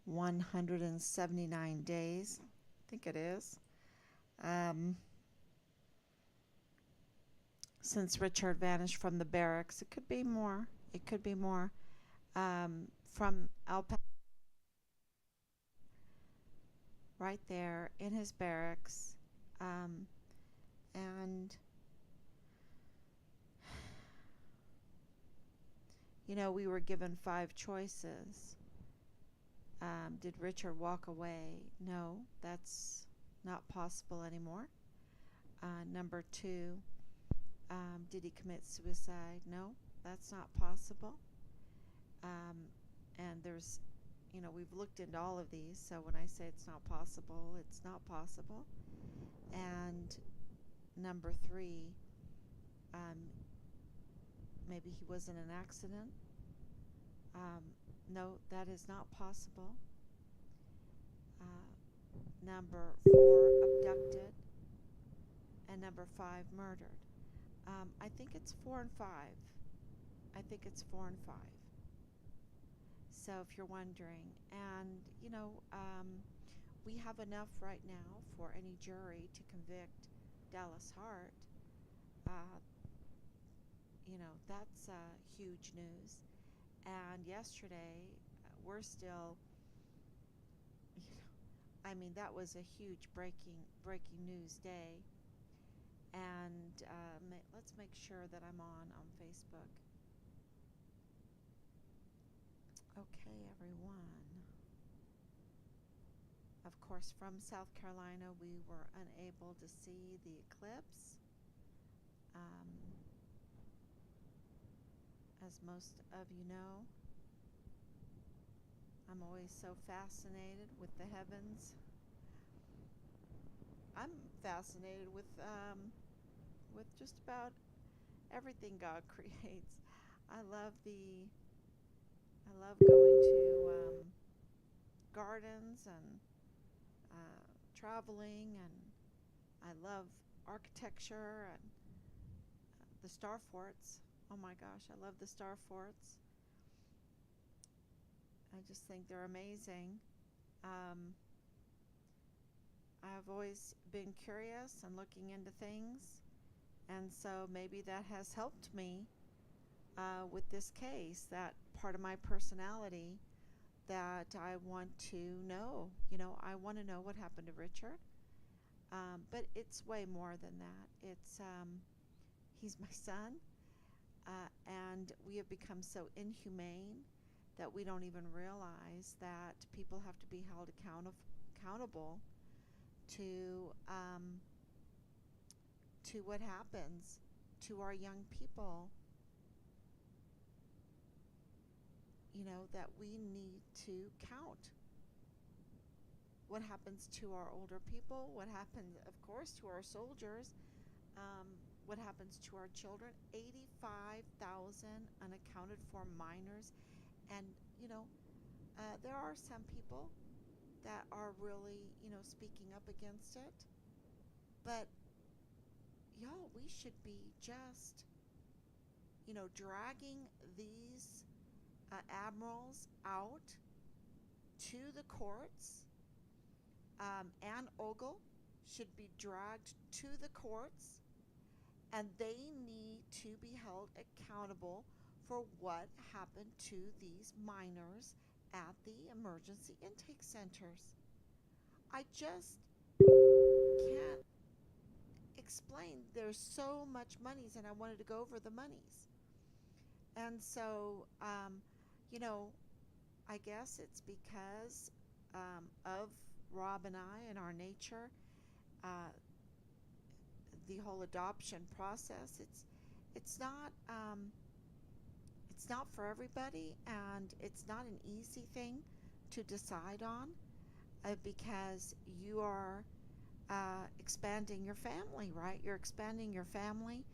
179 days. I think it is. Um, since Richard vanished from the barracks. It could be more. It could be more. From El Paso, right there in his barracks. Um, and, we were given five choices. Did Richard walk away? No, that's not possible anymore. Number two, did he commit suicide? No, that's not possible. Um, and we've looked into all of these, so when I say it's not possible, it's not possible. And number three, um, maybe he was in an accident. Um, no, that is not possible. Number four, abducted. And number five, murdered. I think it's four and five. I think it's four and five. So if you're wondering, and we have enough right now for any jury to convict Dallas Hart. Uh, that's huge news. And yesterday, we're still, that was a huge breaking news day. And let's make sure that I'm on Facebook. Okay, everyone. Of course, from South Carolina, we were unable to see the eclipse. As most of you know, I'm always so fascinated with the heavens. I'm fascinated with just about everything God creates. I love going to gardens and traveling, and I love architecture and the star forts. Oh my gosh, I love the star forts. I just think they're amazing. Um, I've always been curious and looking into things, and so maybe that has helped me with this case. That part of my personality that I want to know. I want to know what happened to Richard. But it's way more than that. He's my son, and we have become so inhumane that we don't even realize that people have to be held accountable to what happens to our young people. That we need to count what happens to our older people, what happens, of course, to our soldiers, what happens to our children. 85,000 unaccounted for minors. And, there are some people that are really, speaking up against it. But, y'all, we should be just, dragging these admirals out to the courts. Ann Ogle should be dragged to the courts, and they need to be held accountable for what happened to these minors at the emergency intake centers. I just can't explain. There's so much monies, and I wanted to go over the monies. And so, I guess it's because of Rob and I and our nature, uh, the whole adoption process. It's not for everybody, and it's not an easy thing to decide on, because you are expanding your family, right? You're expanding your family,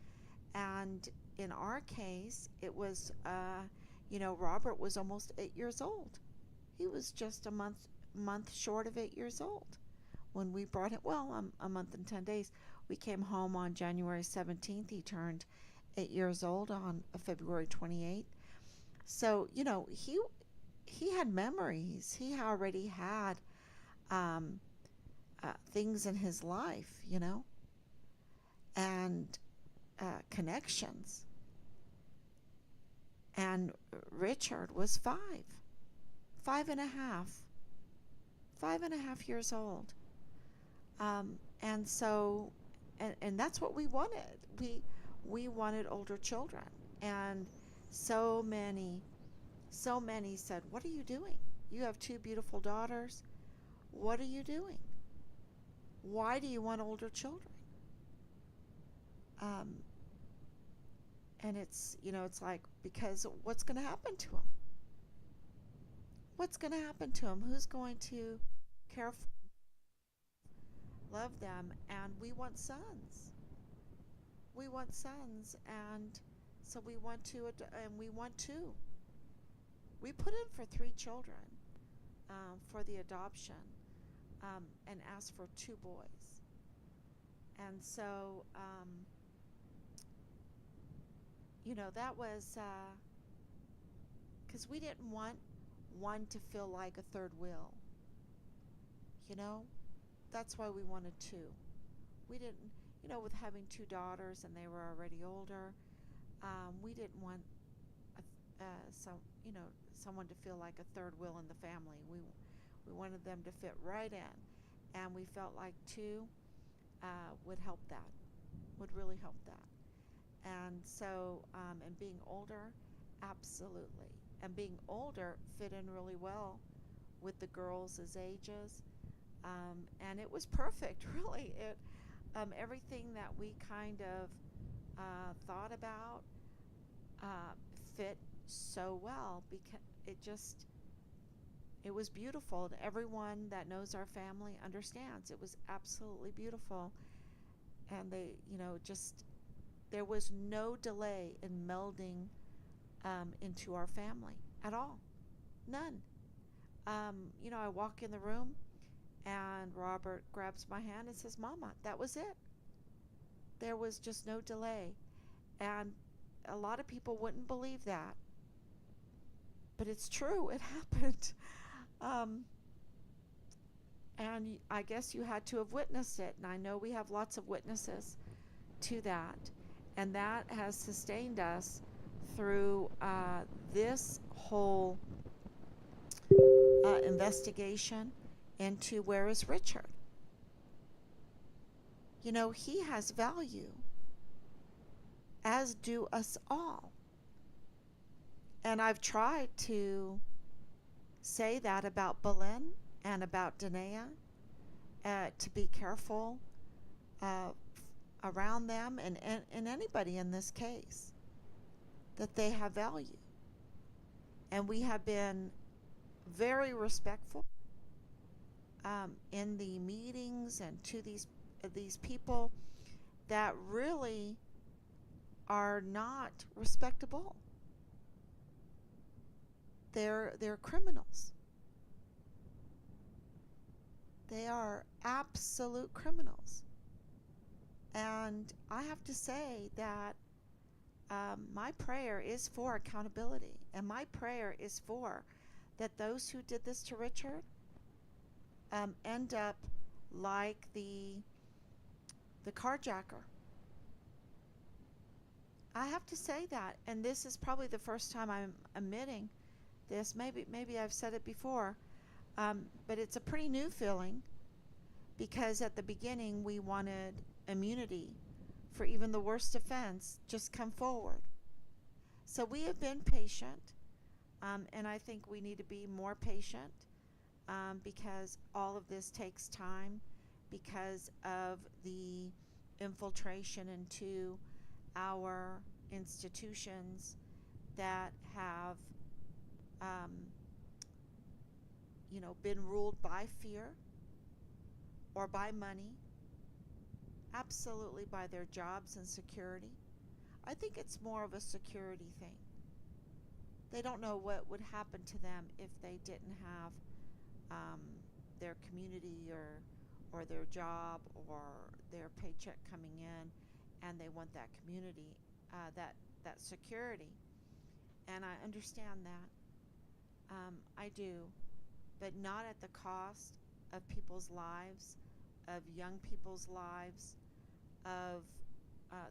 and in our case, it was, Robert was almost 8 years old. He was just a month short of 8 years old when we brought him. Well, a month and 10 days. We came home on January 17th. He turned 8 years old on February 28th. So he had memories. He already had um, things in his life, and connections. And Richard was 5.5, 5.5 years old. And so, and that's what we wanted. We wanted older children, and so many, so many said, "What are you doing? You have two beautiful daughters. What are you doing? Why do you want older children?" Um, and it's like, because what's going to happen to them? What's going to happen to them? Who's going to care for them, love them? And we want sons. We want sons, and so we want to, and we want two. We put in for 3 children for the adoption, and asked for 2 boys. And so, that was because we didn't want one to feel like a third wheel. You know, that's why we wanted 2. We didn't, with having 2 daughters and they were already older, we didn't want some, someone to feel like a third wheel in the family. We wanted them to fit right in, and we felt like 2 would help that, would really help that. And so, and being older, absolutely. And being older fit in really well with the girls' ages. And it was perfect, really. Everything that we kind of thought about fit so well, because it was beautiful. And everyone that knows our family understands it was absolutely beautiful. And they, there was no delay in melding into our family at all. None. I walk in the room and Robert grabs my hand and says, "Mama," that was it. There was just no delay. And a lot of people wouldn't believe that. But it's true. It happened. And I guess you had to have witnessed it. And I know we have lots of witnesses to that. And that has sustained us through this whole investigation into where is Richard. He has value, as do us all. And I've tried to say that about Belen and about Dannia, to be careful around them and anybody in this case, that they have value. And we have been very respectful in the meetings and to these people that really are not respectable. They're criminals. They are absolute criminals. And I have to say that my prayer is for accountability, and my prayer is for that those who did this to Richard end up like the carjacker. I have to say that, and this is probably the first time I'm admitting this. Maybe I've said it before, but it's a pretty new feeling, because at the beginning we wanted immunity for even the worst offense. Just come forward. So we have been patient, and I think we need to be more patient, because all of this takes time, because of the infiltration into our institutions that have been ruled by fear or by money, absolutely by their jobs and security. I think it's more of a security thing. They don't know what would happen to them if they didn't have their community or their job or their paycheck coming in, and they want that community, that security. And I understand that. I do, but not at the cost of people's lives, of young people's lives, of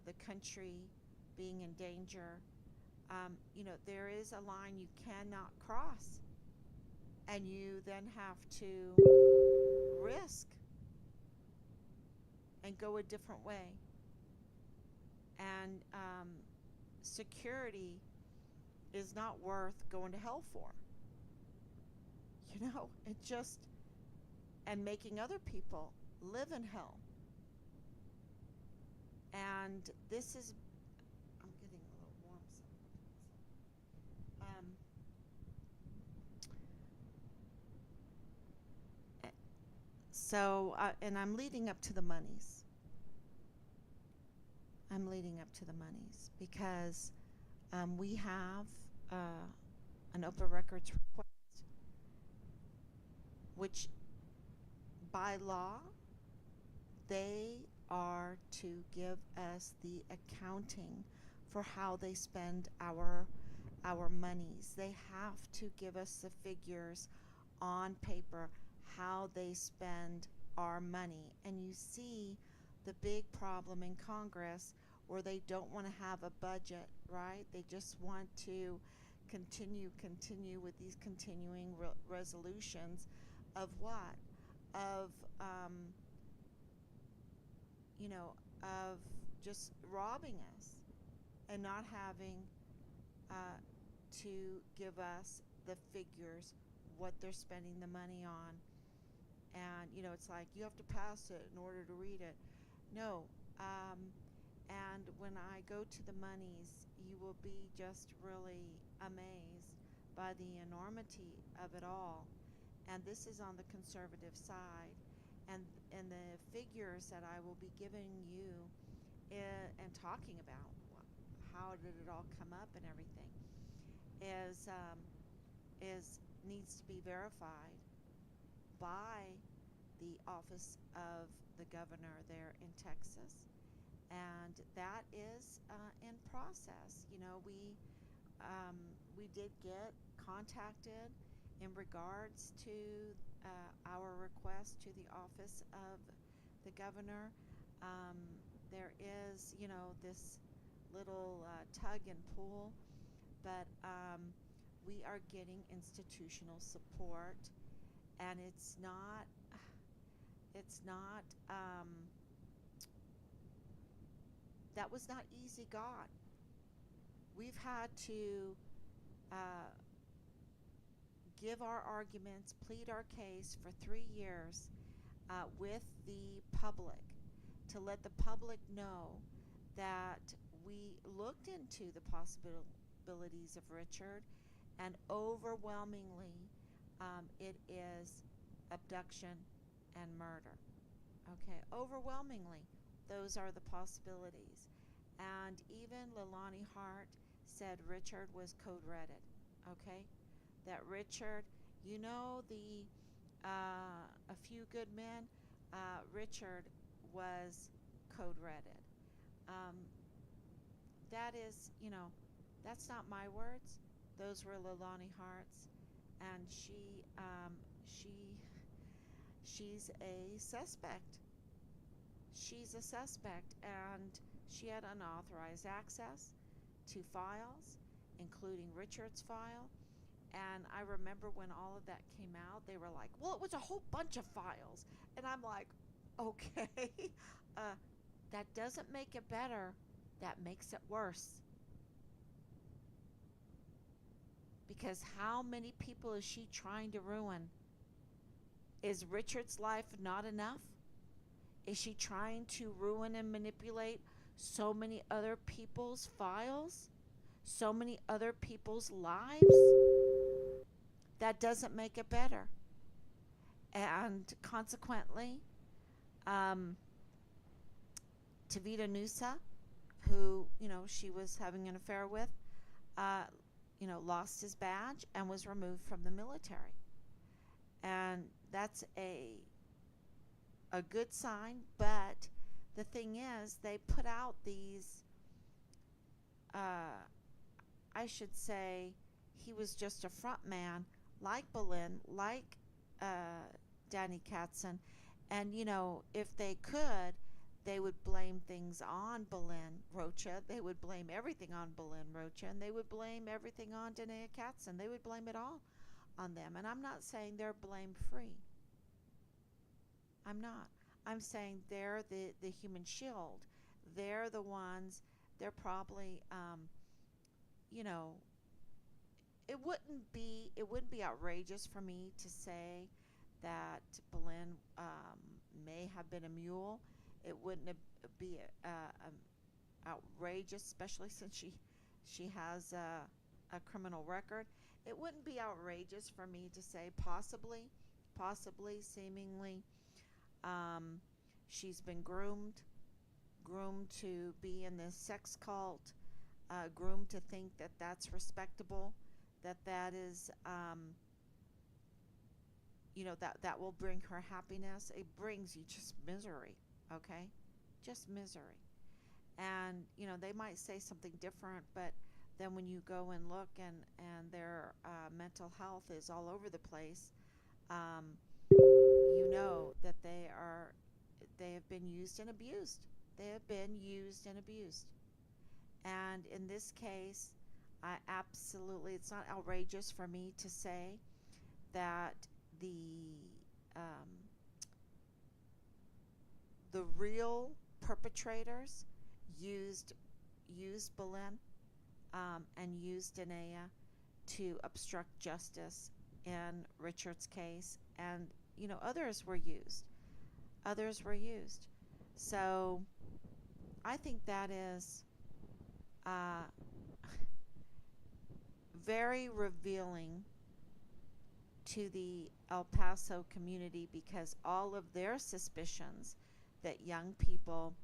the country being in danger. There is a line you cannot cross, and you then have to risk and go a different way. And security is not worth going to hell for. It just, and making other people live in hell. And this is, I'm getting a little warm. And I'm leading up to the monies. Because we have an open records request, which by law they are to give us the accounting for how they spend our monies. They have to give us the figures on paper how they spend our money. And you see the big problem in Congress where they don't want to have a budget, right? They just want to continue with these continuing resolutions of what? Of of just robbing us and not having to give us the figures, what they're spending the money on. And it's like you have to pass it in order to read it. No. And when I go to the monies, you will be just really amazed by the enormity of it all. And this is on the conservative side. And the figures that I will be giving you and talking about how did it all come up and everything is needs to be verified by the office of the governor there in Texas, and that is in process. We did get contacted in regards to our request to the office of the governor. There is, this little tug and pull, but we are getting institutional support, and it's not that was not easy got. We've had to give our arguments, plead our case for 3 years with the public, to let the public know that we looked into the possibilities of Richard, and overwhelmingly it is abduction and murder. Okay, overwhelmingly those are the possibilities. And even Leilani Hart said Richard was code-redded. Okay, that Richard, the A Few Good Men, Richard was code-redded. That is, that's not my words. Those were Leilani Hart's, and she's a suspect. She's a suspect, and she had unauthorized access to files, including Richard's file. And I remember when all of that came out, they were like, well, it was a whole bunch of files. And I'm like, okay, that doesn't make it better. That makes it worse. Because how many people is she trying to ruin? Is Richard's life not enough? Is she trying to ruin and manipulate so many other people's files? So many other people's lives? That doesn't make it better. And consequently, Tavita Nusa, who, she was having an affair with, lost his badge and was removed from the military. And that's a good sign, but the thing is, they put out these, I should say, he was just a front man like Belen, like Danny Katzen, and if they could, they would blame things on Belen Rocha. They would blame everything on Belen Rocha, and they would blame everything on Danea Katzen. They would blame it all on them. And I'm not saying they're blame free. I'm not. I'm saying they're the human shield. They're the ones. They're probably, you know, it wouldn't be outrageous for me to say that Belen may have been a mule. It wouldn't be outrageous, especially since she has a criminal record. It wouldn't be outrageous for me to say possibly, seemingly, um, she's been groomed to be in this sex cult, groomed to think that that's respectable, that is, that will bring her happiness. It brings you just misery, okay? Just misery. And, they might say something different, but then when you go and look and their mental health is all over the place, um, you know that they have been used and abused. They have been used and abused. And in this case, it's not outrageous for me to say that the um, the real perpetrators used Belen and used Danea to obstruct justice in Richard's case, and others were used. Others were used. So I think that is uh, very revealing to the El Paso community, because all of their suspicions that young people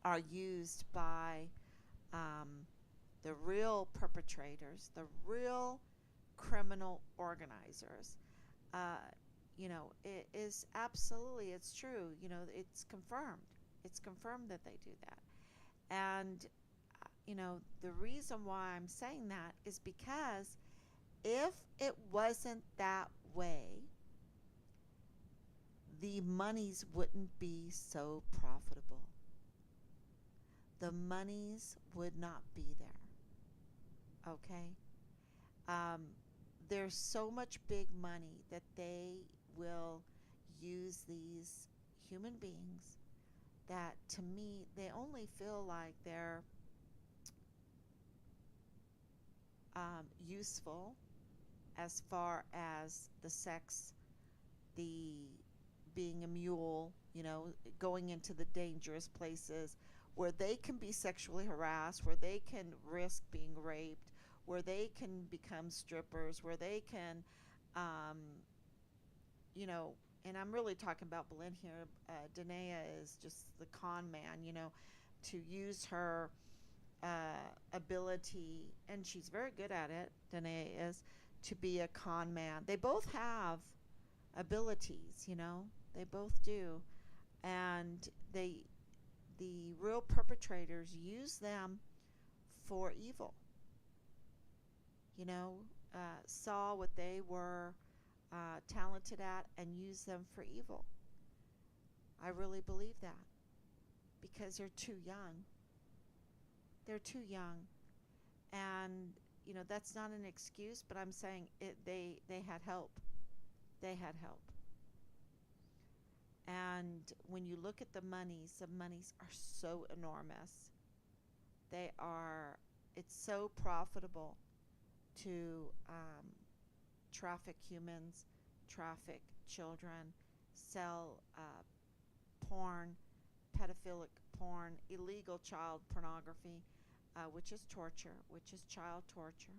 are used by um, the real perpetrators, the real criminal organizers. It is absolutely, it's true. It's confirmed. It's confirmed that they do that. And, the reason why I'm saying that is because if it wasn't that way, the monies wouldn't be so profitable. The monies would not be there. Okay? There's so much big money that they will use these human beings that, to me, they only feel like they're useful as far as the sex, the being a mule, going into the dangerous places where they can be sexually harassed, where they can risk being raped, where they can become strippers, where they can, and I'm really talking about Belen here. Danea is just the con man, to use her ability, and she's very good at it, Danea is, to be a con man. They both have abilities, they both do. And the real perpetrators use them for evil. Saw what they were talented at and used them for evil. I really believe that, because they're too young. They're too young. And, that's not an excuse, but I'm saying they had help. They had help. And when you look at the monies are so enormous. It's so profitable to traffic humans, traffic children, sell porn, pedophilic porn, illegal child pornography, which is torture, which is child torture.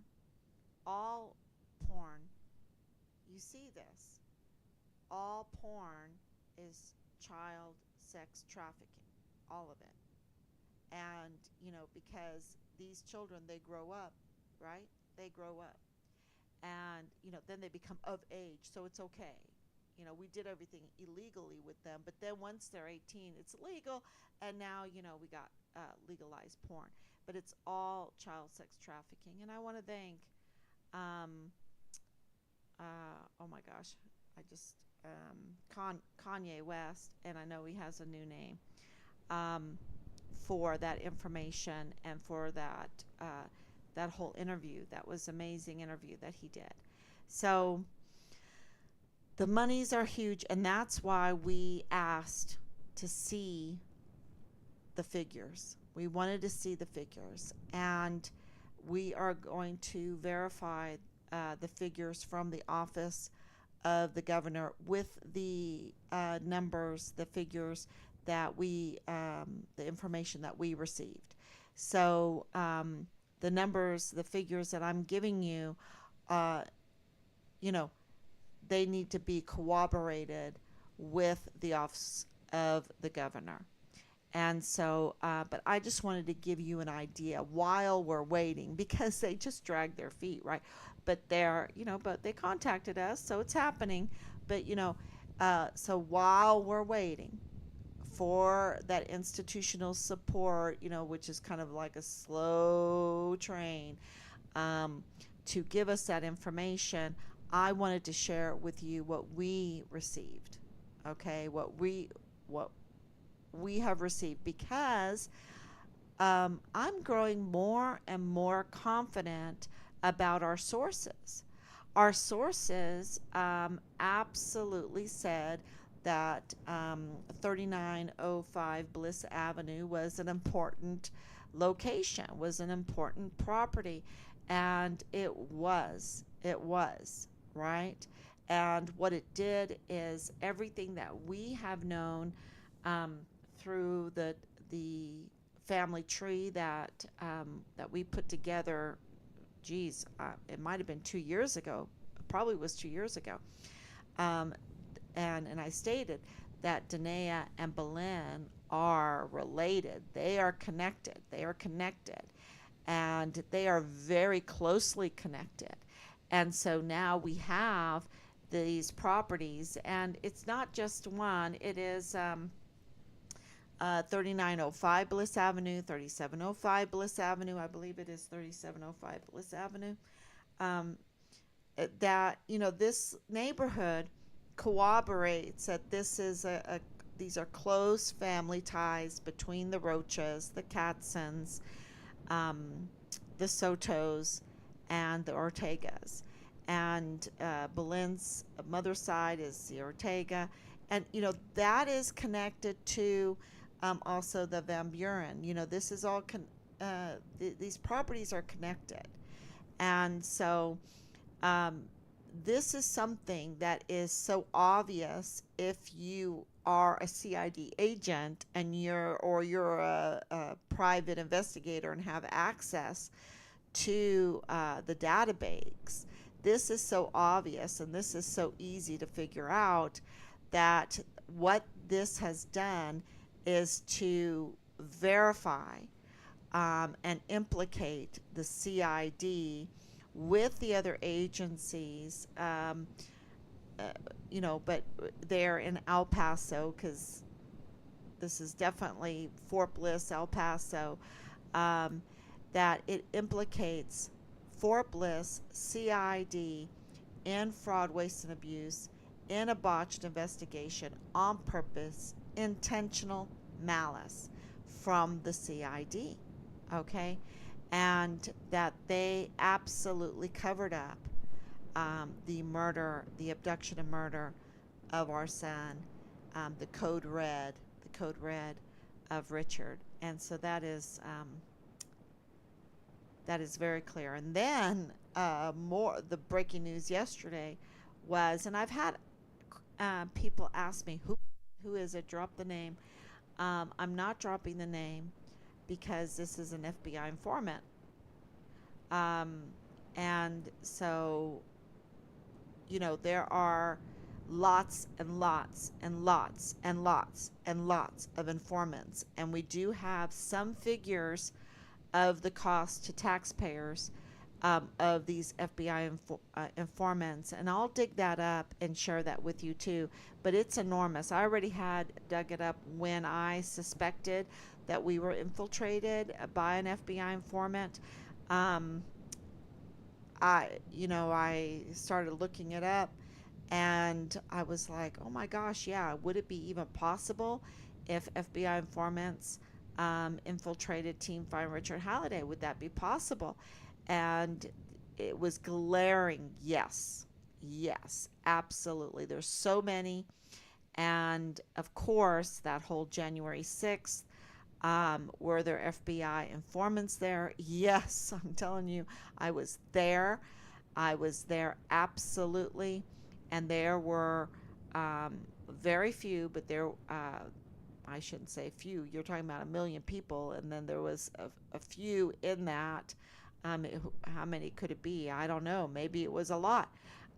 All porn, you see this, all porn is child sex trafficking, all of it. And, because these children, they grow up, right? They grow up. And, then they become of age, so it's okay. We did everything illegally with them, but then once they're 18, it's legal, and now, we got legalized porn. But it's all child sex trafficking. And I want to thank oh my gosh, I just Kanye West, and I know he has a new name, um, for that information and for that whole interview. That was amazing interview that he did. So the monies are huge, and that's why we asked to see the figures. We wanted to see the figures, and we are going to verify the figures from the office of the governor with the numbers, the figures that the information that we received. So the numbers, the figures that I'm giving you, uh, you know, they need to be corroborated with the office of the governor. And so, but I just wanted to give you an idea while we're waiting, because they just drag their feet, right? But but they contacted us, so it's happening. But, so while we're waiting for that institutional support, which is kind of like a slow train, um, to give us that information, I wanted to share with you what we received. Okay, what we have received, because I'm growing more and more confident about our sources. Our sources absolutely said that 3905 Bliss Avenue was an important location, was an important property, and it was. It was, right? And what it did is everything that we have known um, through the family tree that we put together. Geez, it might have been 2 years ago. Probably was 2 years ago. Um, and I stated that Dannia and Belen are related. They are connected. They are connected, and they are very closely connected. And so now we have these properties, and it's not just one. It is 3905 Bliss Avenue, 3705 Bliss Avenue. I believe it is 3705 Bliss Avenue. Um, this neighborhood corroborates that these are close family ties between the Rochas, the Katzens, um, the Sotos, and the Ortegas. And Belen's mother's side is the Ortega. And, that is connected to also the Van Buren. This is all, these properties are connected. And so um, this is something that is so obvious if you are a CID agent and you're a private investigator and have access to the database. This is so obvious, and this is so easy to figure out, that what this has done is to verify and implicate the CID with the other agencies, but they're in El Paso, because this is definitely Fort Bliss, El Paso, that it implicates Fort Bliss, CID, in fraud, waste, and abuse, in a botched investigation on purpose, intentional malice from the CID, okay? And that they absolutely covered up the murder, the abduction and murder of our son, the code red of Richard. And so that is very clear. And then the breaking news yesterday was, and I've had people ask me, who is it? Drop the name. I'm not dropping the name, because this is an FBI informant. And so, there are lots and lots and lots and lots and lots of informants. And we do have some figures of the cost to taxpayers of these FBI informants. And I'll dig that up and share that with you too. But it's enormous. I already had dug it up when I suspected that we were infiltrated by an FBI informant. I started looking it up, and I was like, oh my gosh, yeah, would it be even possible if FBI informants infiltrated Team Find Richard Halliday? Would that be possible? And it was glaring, yes, yes, absolutely. There's so many. And of course, that whole January 6th, were there FBI informants there? Yes, I'm telling you, I was there. I was there absolutely. And there were very few, but I shouldn't say few, you're talking about a million people, and then there was a few in that. How many could it be? I don't know. Maybe it was a lot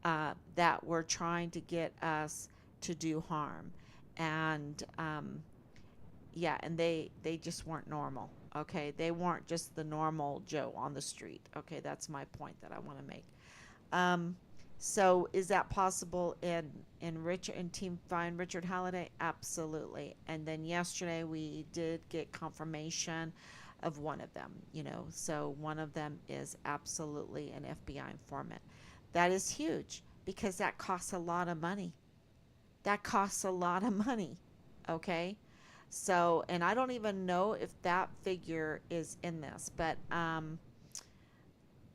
that were trying to get us to do harm. And yeah, and they just weren't normal. Okay, they weren't just the normal Joe on the street. Okay, that's my point that I want to make. Um, so is that possible in Richard and Team Find Richard Halliday? Absolutely. And then yesterday we did get confirmation of one of them. So one of them is absolutely an FBI informant. That is huge because that costs a lot of money. That costs a lot of money. Okay. So, and I don't even know if that figure is in this,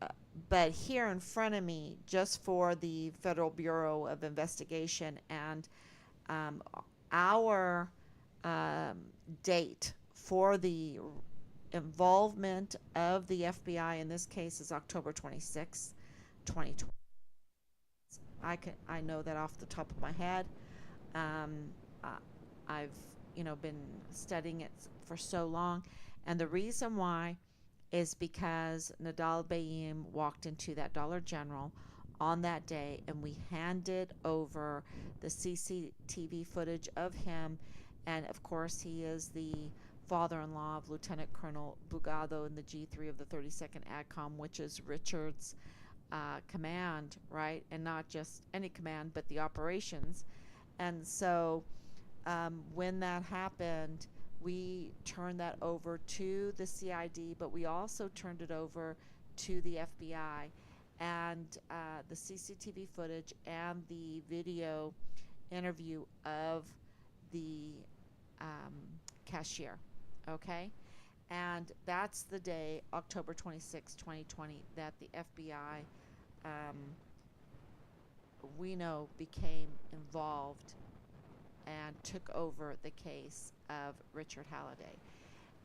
uh, but here in front of me, just for the Federal Bureau of Investigation and um, our um, date for the involvement of the FBI in this case is October 26th, 2020. I know that off the top of my head. Um, uh, I've been studying it for so long, and the reason why is because Nadal Bayim walked into that Dollar General on that day, and we handed over the CCTV footage of him, and of course he is the father-in-law of Lieutenant Colonel Bugado in the G3 of the 32nd ADCOM, which is Richard's command, right? And not just any command, but the operations. And so when that happened, we turned that over to the CID, but we also turned it over to the FBI. And the CCTV footage and the video interview of the um, cashier. Okay? And that's the day, October 26, 2020, that the FBI, um, we know, became involved and took over the case of Richard Halliday.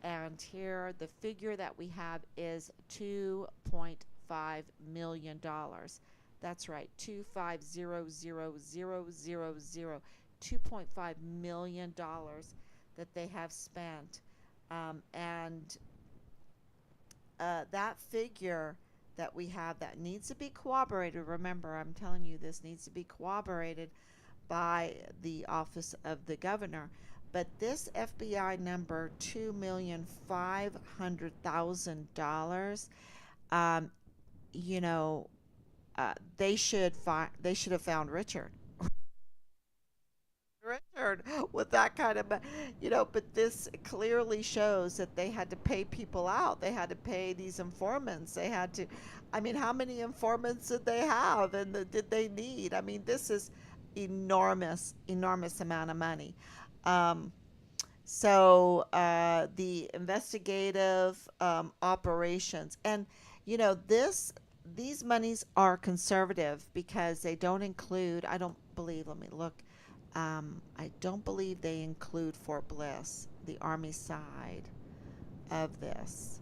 And here, the figure that we have is $2.5 million. That's right, 2500000, $2.5 million that they have spent. And that figure that we have that needs to be corroborated, remember, I'm telling you, this needs to be corroborated by the office of the governor. But this FBI number, $2,500,000, um, you know, they should have found Richard with that kind of, but this clearly shows that they had to pay people out. They had to pay these informants. They had to, I mean, how many informants did they have and did they need? I mean, this is enormous, enormous amount of money. Um, so the investigative operations, and these monies are conservative because they don't include. I don't believe. Let me look. I don't believe they include Fort Bliss, the Army side of this.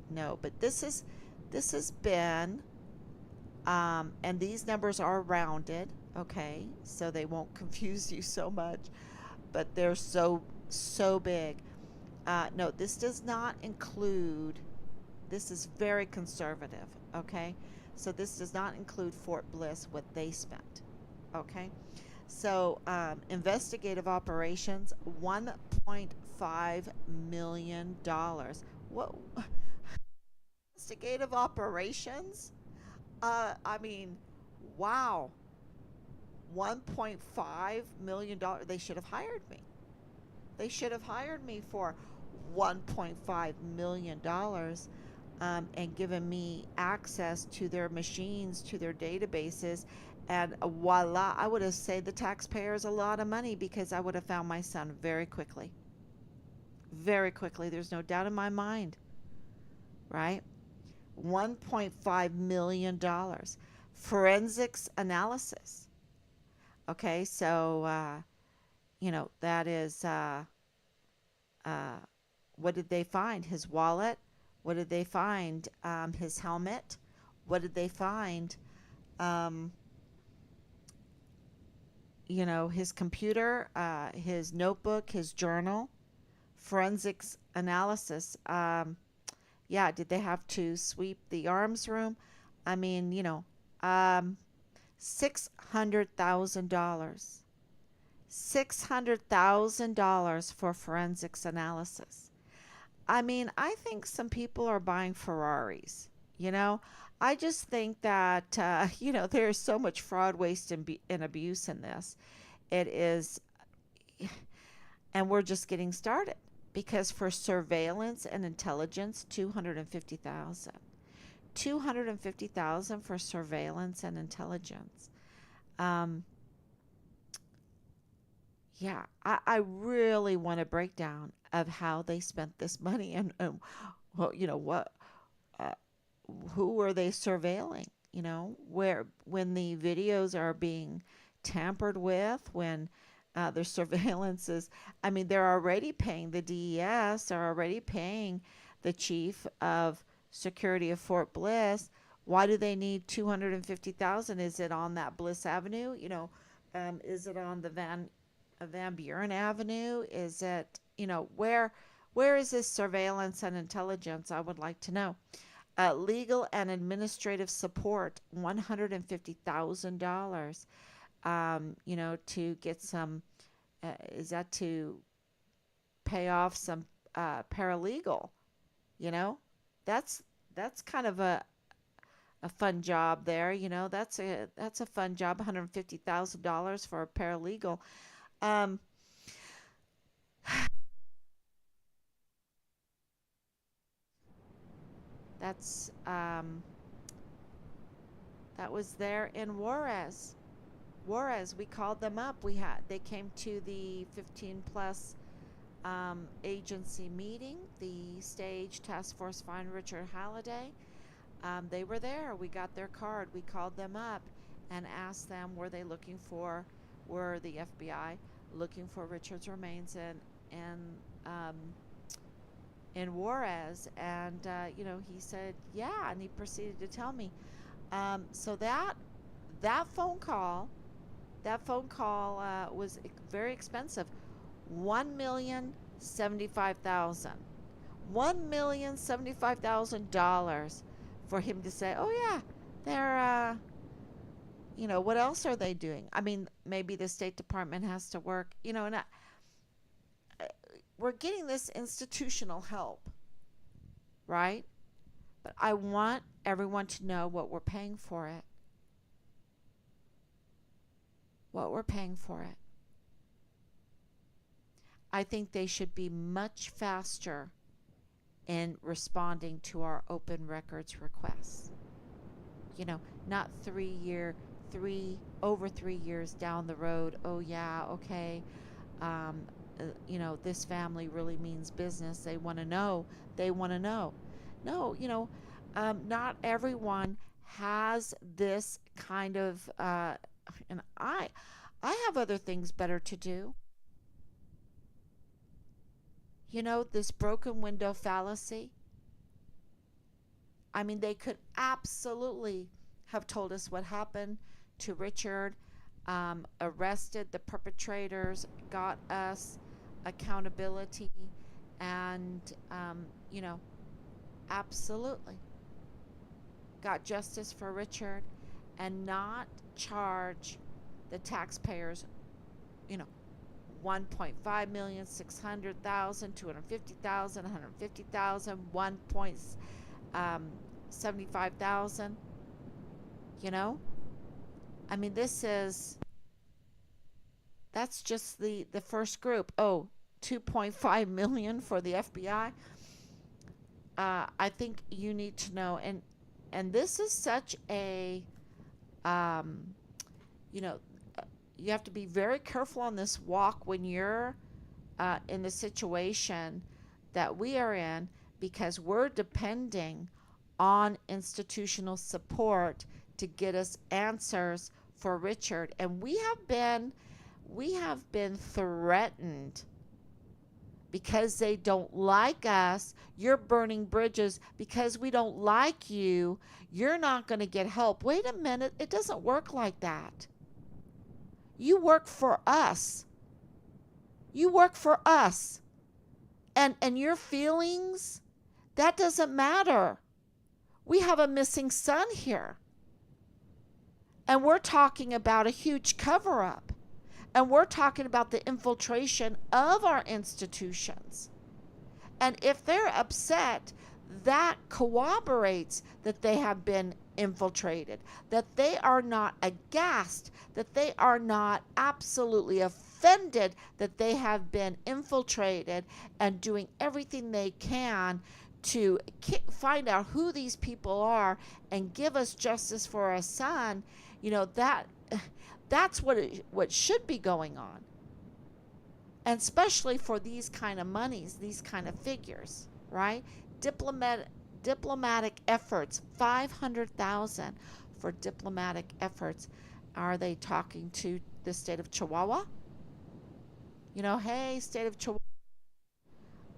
No, but this has been, and these numbers are rounded. Okay, so they won't confuse you so much, but they're so big. No, this does not include. This is very conservative. Okay, so this does not include Fort Bliss, what they spent. Okay. So, investigative operations, $1.5 million. What? Investigative operations? I mean, wow. $1.5 million. They should have hired me. They should have hired me for $1.5 million. and given me access to their machines, to their databases, and voila, I would have saved the taxpayers a lot of money because I would have found my son very quickly. Very quickly. There's no doubt in my mind, right? $1.5 million. Forensics analysis. Okay, so, that is, uh, what did they find? His wallet. What did they find? His helmet. What did they find? Um, his computer, his notebook, his journal. Forensics analysis. Yeah, did they have to sweep the arms room? I mean, um, $600,000. $600,000 for forensics analysis. I mean, I think some people are buying Ferraris. You know, I just think that, there's so much fraud, waste, and abuse in this. It is, and we're just getting started because for surveillance and intelligence, 250,000. 250,000 for surveillance and intelligence. Um, yeah, I really want a breakdown of how they spent this money and well, what uh, who are they surveilling? Where when the videos are being tampered with, when their surveillance is, I mean, they're already paying the DES, they're already paying the chief of security of Fort Bliss. Why do they need 250,000? Is it on that Bliss Avenue? Is it on the Van Buren Avenue? Is it, where is this surveillance and intelligence? I would like to know. Legal and administrative support, $150,000. To get some, is that to pay off some paralegal? You know, that's that's kind of a fun job there. That's a fun job. $150,000 for a paralegal. Um, that's that was there in Juarez. Juarez, we called them up. They came to the 15 plus agency meeting. The stage task force find Richard Halliday. They were there. We got their card. We called them up and asked them were the FBI looking for Richard's remains um, in Juarez, and he said yeah, and he proceeded to tell me. So that phone call, was very expensive. 1,075,000. $1,075,000 for him to say, "Oh yeah, they're what else are they doing?" I mean, maybe the State Department has to work, and we're getting this institutional help, right? But I want everyone to know what we're paying for it. What we're paying for it. I think they should be much faster in responding to our open records requests. Not 3 years down the road. Oh yeah, okay. Um, this family really means business. They want to know. They want to know. No, not everyone has this kind of. And I have other things better to do. This broken window fallacy. I mean, they could absolutely have told us what happened to Richard, arrested the perpetrators, got us accountability, and, absolutely got justice for Richard and not charge the taxpayers, you know, 1.5 million, 600,000, 250,000, 150,000, 1.75,000. You know, I mean, that's just the first group. Oh, 2.5 million for the FBI. I think you need to know, and this is such a, um, you know, uh, you have to be very careful on this walk when you're in the situation that we are in, because we're depending on institutional support to get us answers for Richard, and we have been threatened because they don't like us. You're burning bridges because we don't like you. You're not going to get help. Wait a minute, it doesn't work like that. You work for us. You work for us. And your feelings, that doesn't matter. We have a missing son here. And we're talking about a huge cover up. And we're talking about the infiltration of our institutions. And if they're upset, that corroborates that they have been infiltrated, that they are not aghast, that they are not absolutely offended that they have been infiltrated and doing everything they can to find out who these people are and give us justice for our son. That's what should be going on, and especially for these kind of monies, these kind of figures, right? Diplomatic efforts, 500,000 for diplomatic efforts. Are they talking to the state of Chihuahua? Hey, state of Chihuahua,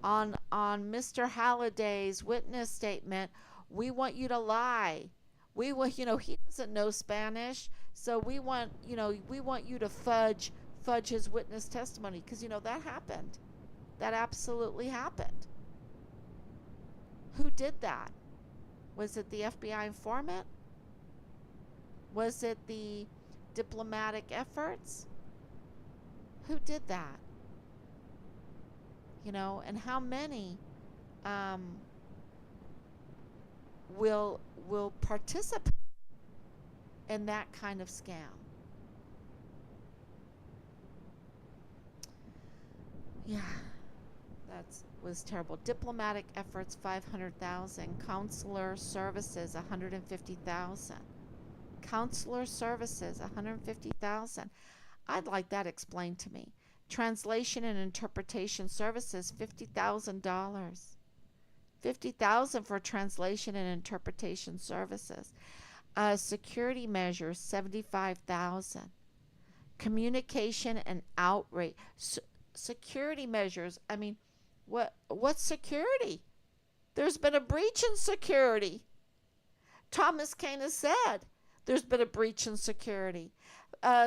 on Mr. Halliday's witness statement, we want you to lie. We want, he doesn't know Spanish, so we want you to fudge his witness testimony, because that happened. That absolutely happened. Who did that? Was it the FBI informant? Was it the diplomatic efforts? Who did that? And how many will participate in that kind of scam? Yeah, that was terrible. Diplomatic efforts, 500,000. Counselor services, 150,000. Counselor services, 150,000. I'd like that explained to me. Translation and interpretation services, $50,000. 50,000 for translation and interpretation services. Security measures, 75,000. Communication and outreach. Security measures. I mean, what's security? There's been a breach in security. Thomas Kane has said there's been a breach in security.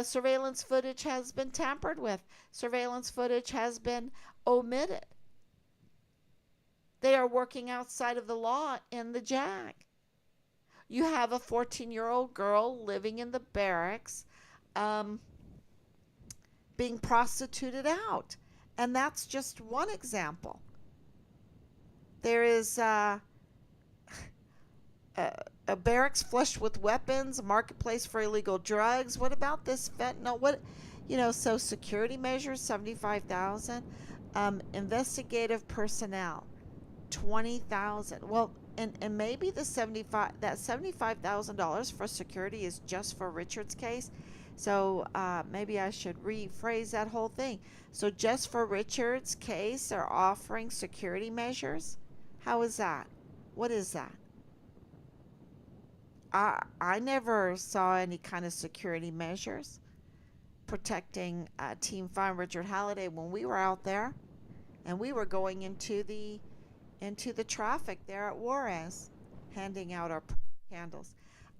Surveillance footage has been tampered with. Surveillance footage has been omitted. They are working outside of the law in the JAG. You have a 14-year-old girl living in the barracks, being prostituted out. And that's just one example. There is a barracks flushed with weapons, a marketplace for illegal drugs. What about this fentanyl? So security measures, 75,000. Investigative personnel, 20,000. Well, and maybe that $75,000 for security is just for Richard's case. So maybe I should rephrase that whole thing. So just for Richard's case, they're offering security measures? How is that? What is that? I never saw any kind of security measures protecting Team Fine Richard Halliday when we were out there, and we were going into the traffic there at Juarez, handing out our candles.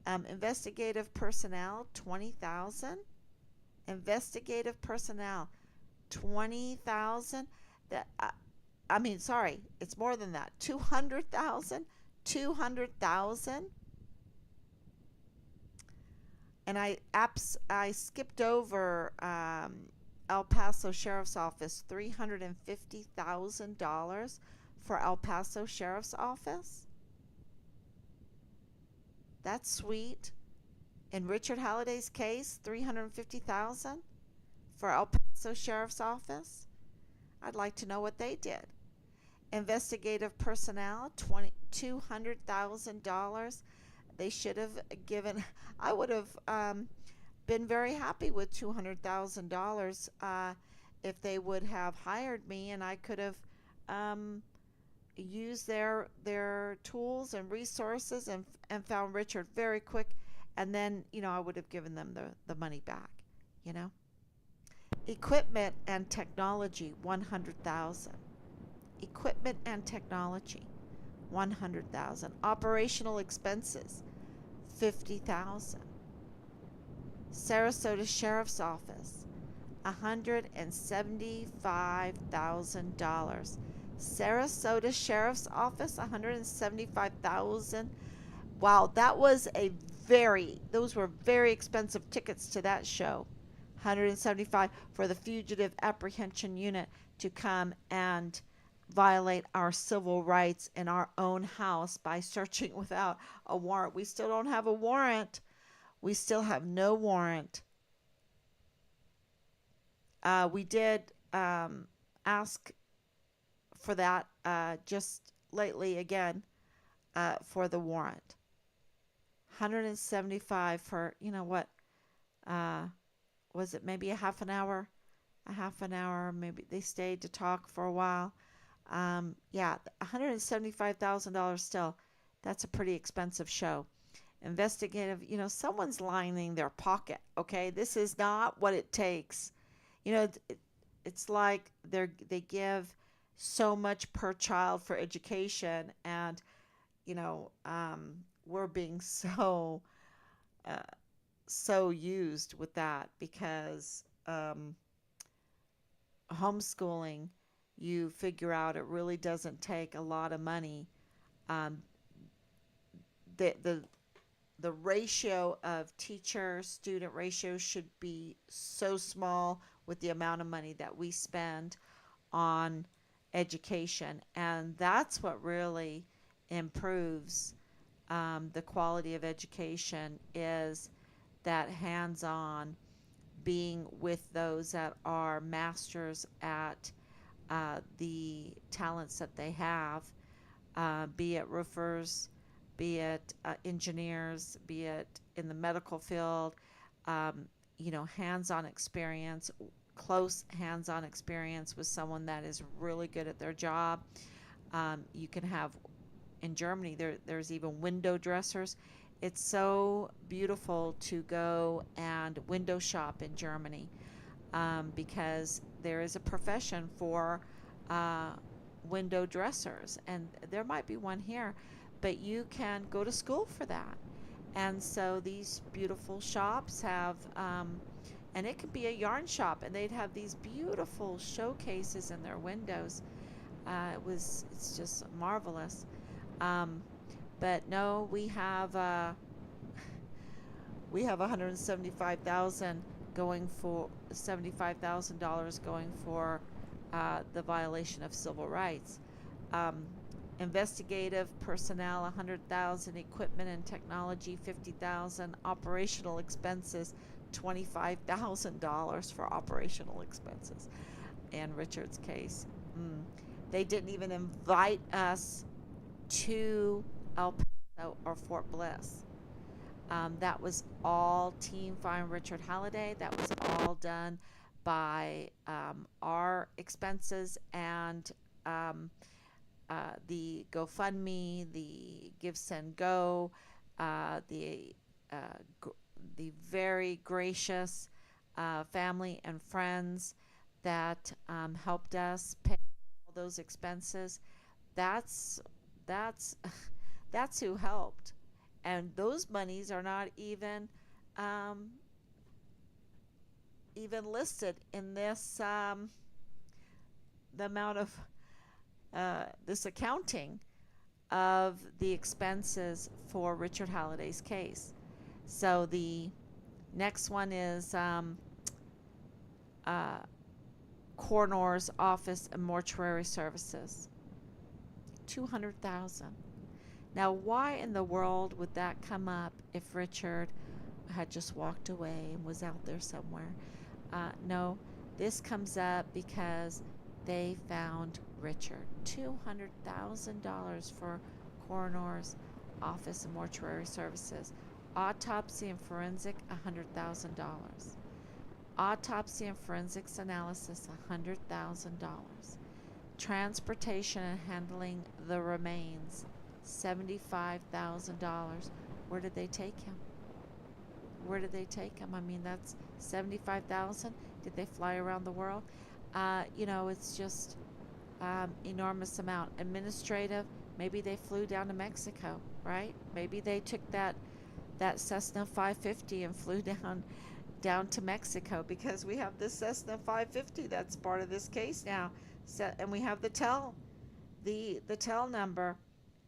Investigative personnel, 20,000. Investigative personnel, 20,000. Sorry, it's more than that. 200,000. 200,000. And I skipped over El Paso Sheriff's Office, $350,000 for El Paso Sheriff's Office. That's sweet. In Richard Halliday's case, $350,000 for El Paso Sheriff's Office. I'd like to know what they did. Investigative personnel, $200,000. They should have given. I would have been very happy with $200,000 if they would have hired me, and I could have used their tools and resources and found Richard very quick, and then I would have given them the money back. You know, equipment and technology, 100,000. Equipment and technology, 100,000. Operational expenses, 50,000. Sarasota Sheriff's Office, $175,000. Sarasota Sheriff's Office, 175,000. Wow, those were very expensive tickets to that show. 175 for the Fugitive Apprehension Unit to come and violate our civil rights in our own house by searching without a warrant. We still don't have a warrant. We still have no warrant. We did ask for that just lately again for the warrant. 175 for, what, was it maybe a half an hour? A half an hour, maybe they stayed to talk for a while. Yeah, $175,000 still. That's a pretty expensive show. Investigative, someone's lining their pocket, okay? This is not what it takes. It's like they give so much per child for education, and, we're being uh, so used with that because homeschooling, you figure out it really doesn't take a lot of money. Um, the ratio of teacher student ratio should be so small with the amount of money that we spend on education, and that's what really improves the quality of education, is that hands-on, being with those that are masters at the talents that they have, be it roofers, be it engineers, be it in the medical field, hands-on experience, close hands-on experience with someone that is really good at their job. You can have, in Germany, there's even window dressers. It's so beautiful to go and window shop in Germany, because there is a profession for window dressers, and there might be one here, but you can go to school for that. And so these beautiful shops have, and it could be a yarn shop, and they'd have these beautiful showcases in their windows. It's just marvelous. Um, but no, we have 175,000 going for $75,000 going for the violation of civil rights. Um, Investigative personnel, 100,000. Equipment and technology, 50,000. Operational expenses, $25,000 for operational expenses. In Richard's case, they didn't even invite us to El Paso or Fort Bliss. That was all Team Find Richard Halliday. That was all done by our expenses and the GoFundMe, the Give Send Go, the very gracious family and friends that helped us pay all those expenses. That's that's who helped, and those monies are not even listed in this the amount of this accounting of the expenses for Richard Halliday's case. So the next one is coroner's office and mortuary services, 200,000. Now, why in the world would that come up if Richard had just walked away and was out there somewhere? No, this comes up because they found Richard. $200,000 for coroner's office and mortuary services. Autopsy and forensic, $100,000. Autopsy and forensics analysis, $100,000. Transportation and handling the remains, $75,000. Where did they take him? Where did they take him? I mean, that's $75,000. Did they fly around the world? It's just enormous amount. Administrative, maybe they flew down to Mexico, right? Maybe they took that Cessna 550 and flew down to Mexico, because we have this Cessna 550 that's part of this case now. So, and we have the tail number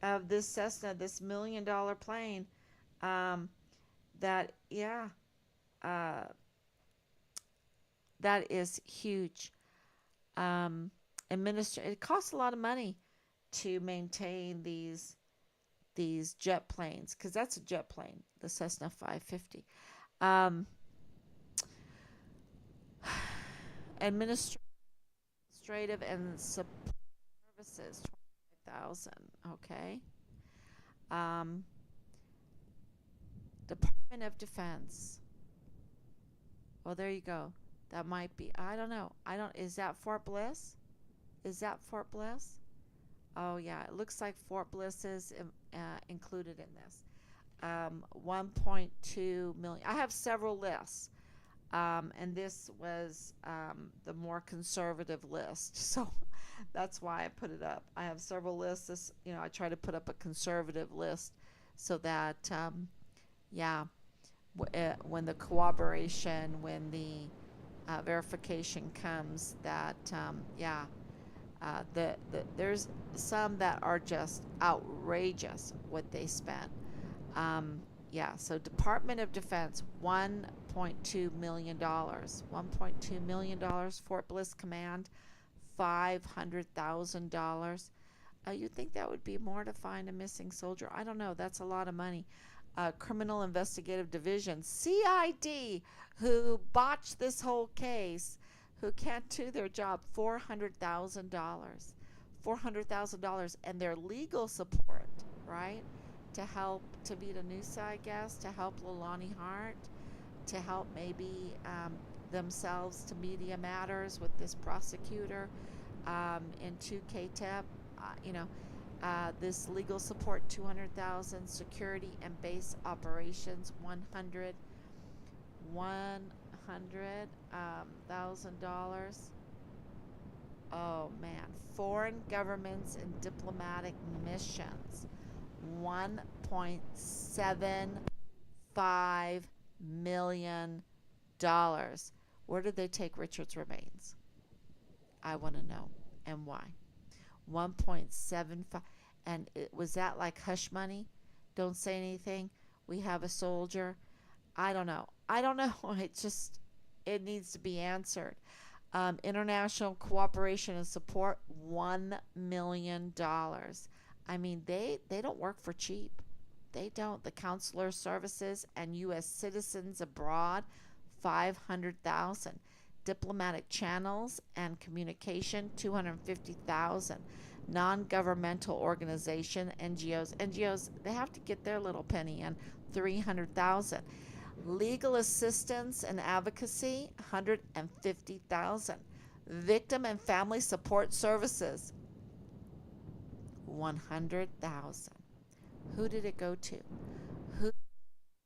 of this Cessna, this $1 million plane. That is huge. It costs a lot of money to maintain these jet planes, because that's a jet plane, the Cessna 550. Administrative and support services, $25,000. Okay. Department of Defense. Well, there you go. That might be. I don't know. Is that Fort Bliss? Oh yeah, it looks like Fort Bliss is included in this. 1.2 million. I have several lists. And this was the more conservative list, so that's why I put it up. I have several lists. I try to put up a conservative list so that when the corroboration, when the verification comes, that there's some that are just outrageous what they spent. So Department of Defense, $1.2 million. $1.2 million. Fort Bliss Command, $500,000. You'd think that would be more to find a missing soldier. I don't know. That's a lot of money. Criminal Investigative Division, CID, who botched this whole case, who can't do their job, $400,000. $400,000. And their legal support, right? To help Tavita Nusa, I guess, to help Leilani Hart, to help maybe themselves to media matters with this prosecutor into KTEP. This legal support, $200,000. Security and base operations, $100,000. Oh man, foreign governments and diplomatic missions, $1.75 million. Where did they take Richard's remains? I want to know, and why. 1.75, and was that like hush money? Don't say anything. We have a soldier. I don't know. It needs to be answered. International cooperation and support, $1 million. I mean, they don't work for cheap. They don't. The consular services and U.S. citizens abroad, $500,000. Diplomatic channels and communication, $250,000. Non-governmental organization, NGOs, they have to get their little penny in, $300,000. Legal assistance and advocacy, $150,000. Victim and family support services, $100,000. Who did it go to? Whose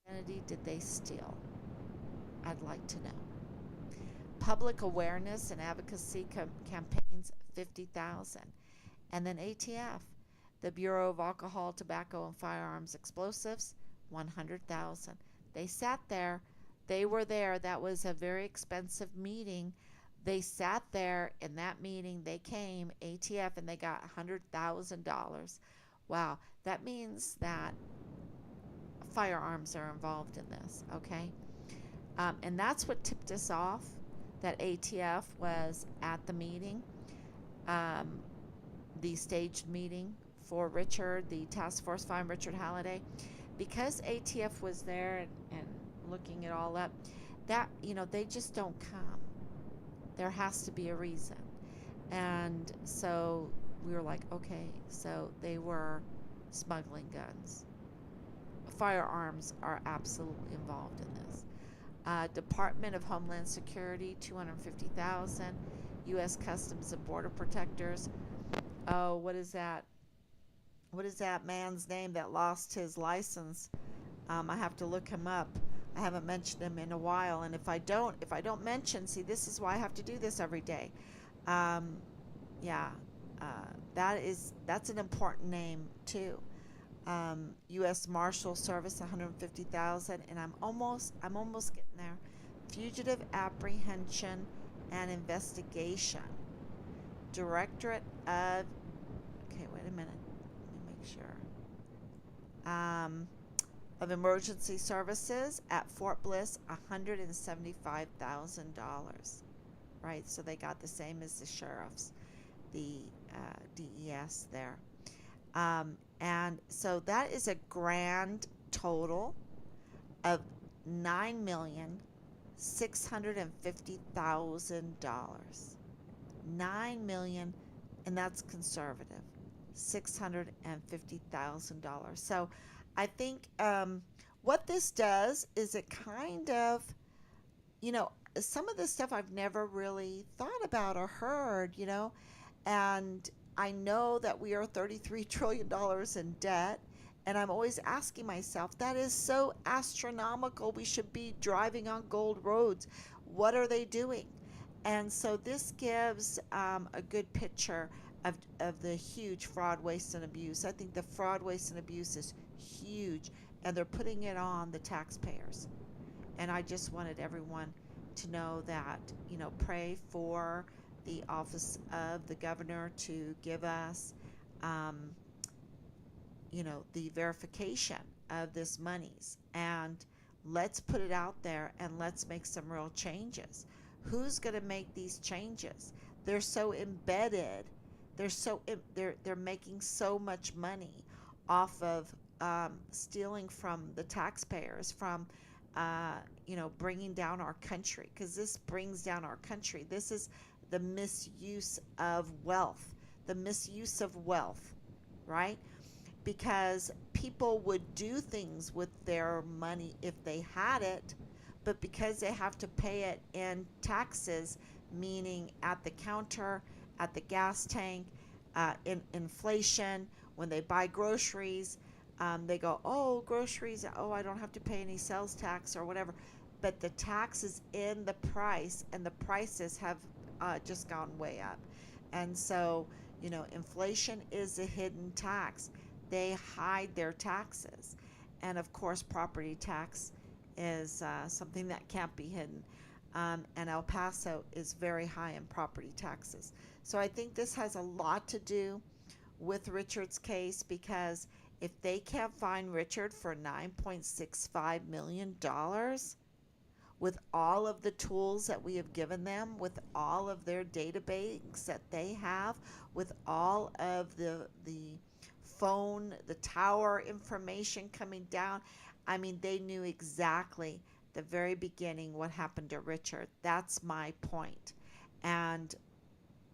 identity did they steal? I'd like to know. Public awareness and advocacy campaigns, $50,000. And then ATF, the Bureau of Alcohol, Tobacco, and Firearms Explosives, $100,000. They sat there. They were there. That was a very expensive meeting. They sat there in that meeting. They came, ATF, and they got $100,000. Wow. That means that firearms are involved in this, okay? And that's what tipped us off, that ATF was at the meeting, the staged meeting for Richard, the task force find Richard Halliday. Because ATF was there and looking it all up, that, they just don't come. There has to be a reason. And so we were like, okay, so they were smuggling guns. Firearms are absolutely involved in this. Department of Homeland Security, 250,000. U.S. Customs and Border Protectors. Oh, what is that? What is that man's name that lost his license? I have to look him up. I haven't mentioned him in a while, and if I don't mention, see, this is why I have to do this every day. Um, yeah, that's an important name too. U.S. Marshal Service, 150,000, and I'm almost getting there. Fugitive Apprehension and Investigation, Directorate of. Okay, wait a minute. Let me make sure. Of Emergency Services at Fort Bliss, $175,000. Right, so they got the same as the sheriffs, the DES there. And so that is a grand total of $9,650,000. 9 million, and that's conservative. $650,000. So I think what this does is it kind of, some of this stuff I've never really thought about or heard, and I know that we are $33 trillion in debt, and I'm always asking myself, that is so astronomical. We should be driving on gold roads. What are they doing? And so this gives a good picture of the huge fraud, waste, and abuse. I think the fraud, waste, and abuse is huge, and they're putting it on the taxpayers. And I just wanted everyone to know that, pray for the office of the governor to give us, the verification of this monies. And let's put it out there and let's make some real changes. Who's going to make these changes? They're so embedded. They're making so much money off of stealing from the taxpayers, from bringing down our country, because this brings down our country. This is the misuse of wealth, right? Because people would do things with their money if they had it, but because they have to pay it in taxes, meaning at the counter, at the gas tank, in inflation, when they buy groceries, they go, oh, groceries, oh, I don't have to pay any sales tax or whatever. But the tax is in the price, and the prices have just gone way up. And so, inflation is a hidden tax. They hide their taxes. And of course, property tax is something that can't be hidden. And El Paso is very high in property taxes. So I think this has a lot to do with Richard's case, because if they can't find Richard for $9.65 million, with all of the tools that we have given them, with all of their database that they have, with all of the phone, the tower information coming down, I mean, they knew exactly the very beginning what happened to Richard. That's my point. And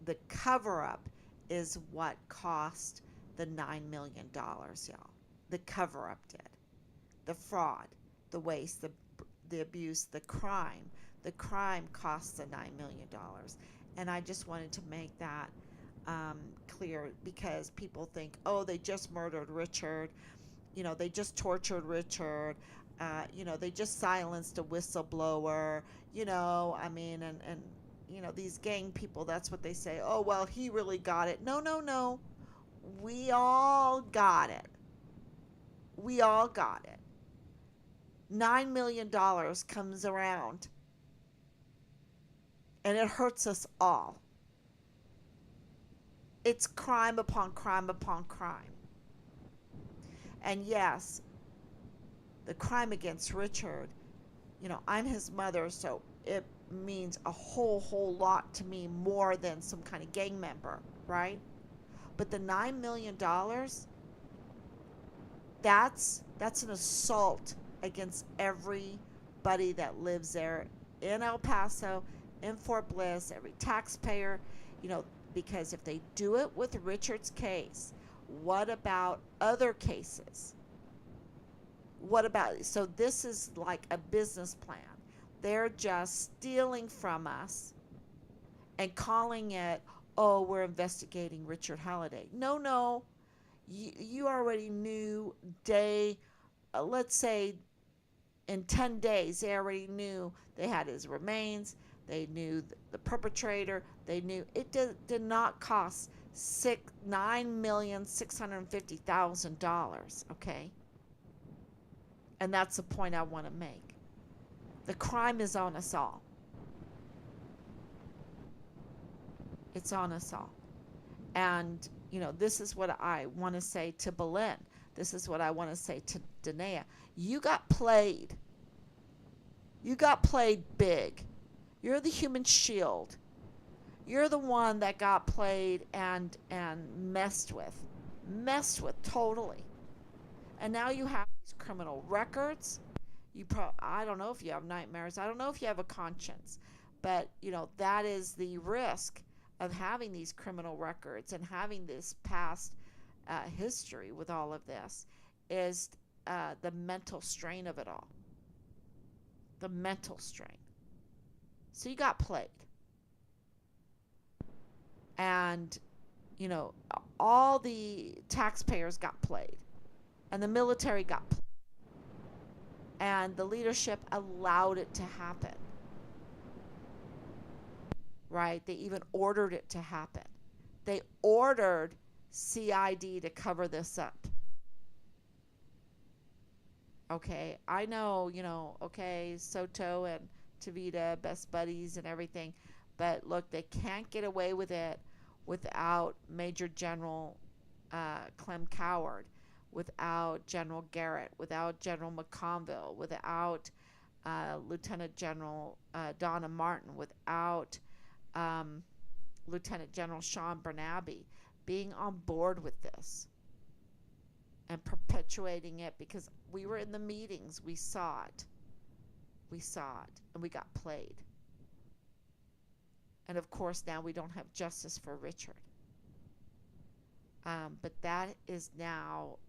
the cover-up is what cost the $9 million, y'all. The cover-up did. The fraud, the waste, the abuse, the crime. The crime cost the $9 million. And I just wanted to make that clear, because people think, oh, they just murdered Richard. They just tortured Richard. They just silenced a whistleblower. And these gang people, that's what they say. Oh, well, he really got it. No. We all got it. $9 million comes around, and it hurts us all. It's crime upon crime upon crime. And yes, the crime against Richard, I'm his mother, so it means a whole lot to me, more than some kind of gang member, right? But the $9 million, that's an assault against everybody that lives there in El Paso, in Fort Bliss, every taxpayer. Because if they do it with Richard's case, what about other cases? What about, so this is like a business plan. They're just stealing from us and calling it, oh, we're investigating Richard Halliday. No, no. You already knew let's say in 10 days, they already knew they had his remains. They knew the perpetrator. They knew it did not cost $9,650,000. Okay. And that's the point I want to make. The crime is on us all. It's on us all. And, this is what I want to say to Belen. This is what I want to say to Dannia. You got played. You got played big. You're the human shield. You're the one that got played and messed with. Messed with totally. And now you have these criminal records. I don't know if you have nightmares. I don't know if you have a conscience. But, that is the risk of having these criminal records and having this past history with all of this, is the mental strain of it all. The mental strain. So you got played. And, all the taxpayers got played. And the military got played. And the leadership allowed it to happen. Right? They even ordered it to happen. They ordered CID to cover this up. Okay, I know, okay, Soto and Tavita, best buddies and everything, but look, they can't get away with it without Major General Clem Coward, without General Garrett, without General McConville, without Lieutenant General Donna Martin, without Lieutenant General Sean Bernabe being on board with this and perpetuating it, because we were in the meetings. We saw it. And we got played. And of course, now we don't have justice for Richard. But that is now,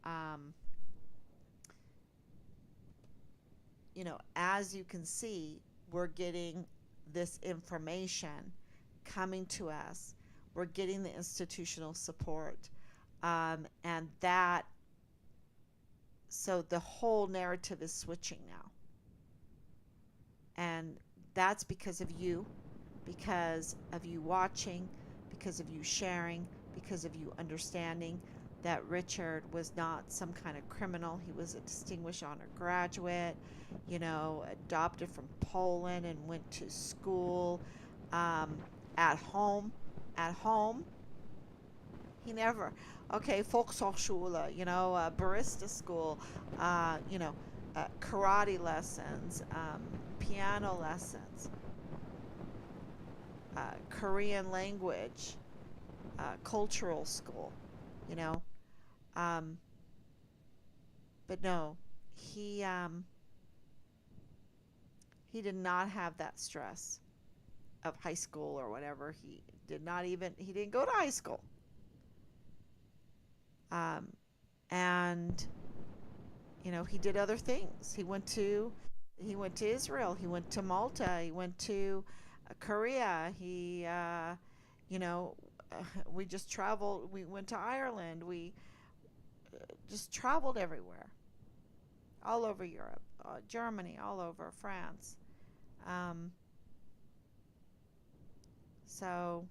as you can see, we're getting this information coming to us. We're getting the institutional support. And that, so the whole narrative is switching now. And that's because of you watching, because of you sharing, because of you understanding that Richard was not some kind of criminal. He was a distinguished honor graduate, adopted from Poland and went to school at home. He never, Volkshochschule, barista school, karate lessons, piano lessons, Korean language, cultural school, but no, he did not have that stress of high school or whatever. He didn't go to high school. And he did other things. He went to Israel. He went to Malta. He went to Korea. We just traveled. We went to Ireland. We just traveled everywhere, all over Europe, Germany, all over France. So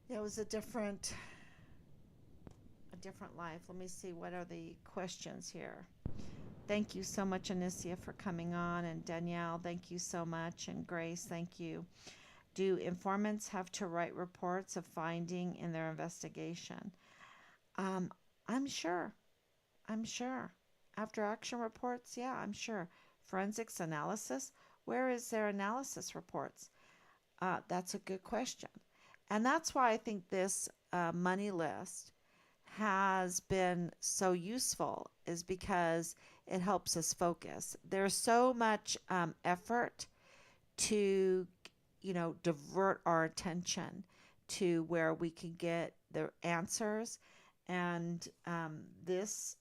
it was a different life. Let me see, what are the questions here? Thank you so much, Anicia, for coming on, and Danielle, thank you so much, and Grace, thank you. Do informants have to write reports of finding in their investigation? I'm sure. After action reports, yeah, I'm sure. Forensics analysis, where is their analysis reports? That's a good question. And that's why I think this money list has been so useful, is because it helps us focus. There's so much effort to divert our attention to where we can get the answers. And this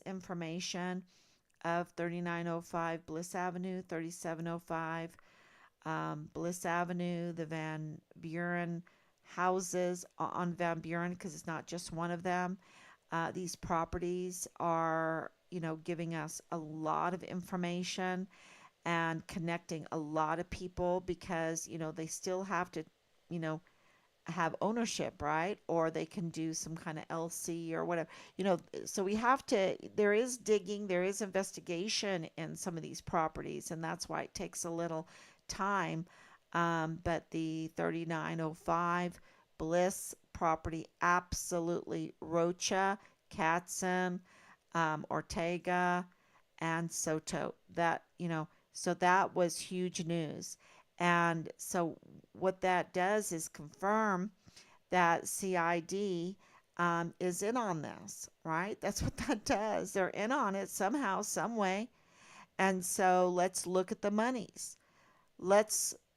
information of 3905 Bliss Avenue, 3705 Bliss Avenue, the Van Buren houses on Van Buren, because it's not just one of them. These properties are, giving us a lot of information and connecting a lot of people, because, they still have to, you know, have ownership, right? Or they can do some kind of LC or whatever. So we have to, there is digging, there is investigation in some of these properties, and that's why it takes a little time. But the 3905 Bliss property, absolutely Rocha, Katzen, Ortega, and Soto. So that was huge news. And so what that does is confirm that CID is in on this, right? That's what that does. They're in on it somehow, some way. And so let's look at the monies.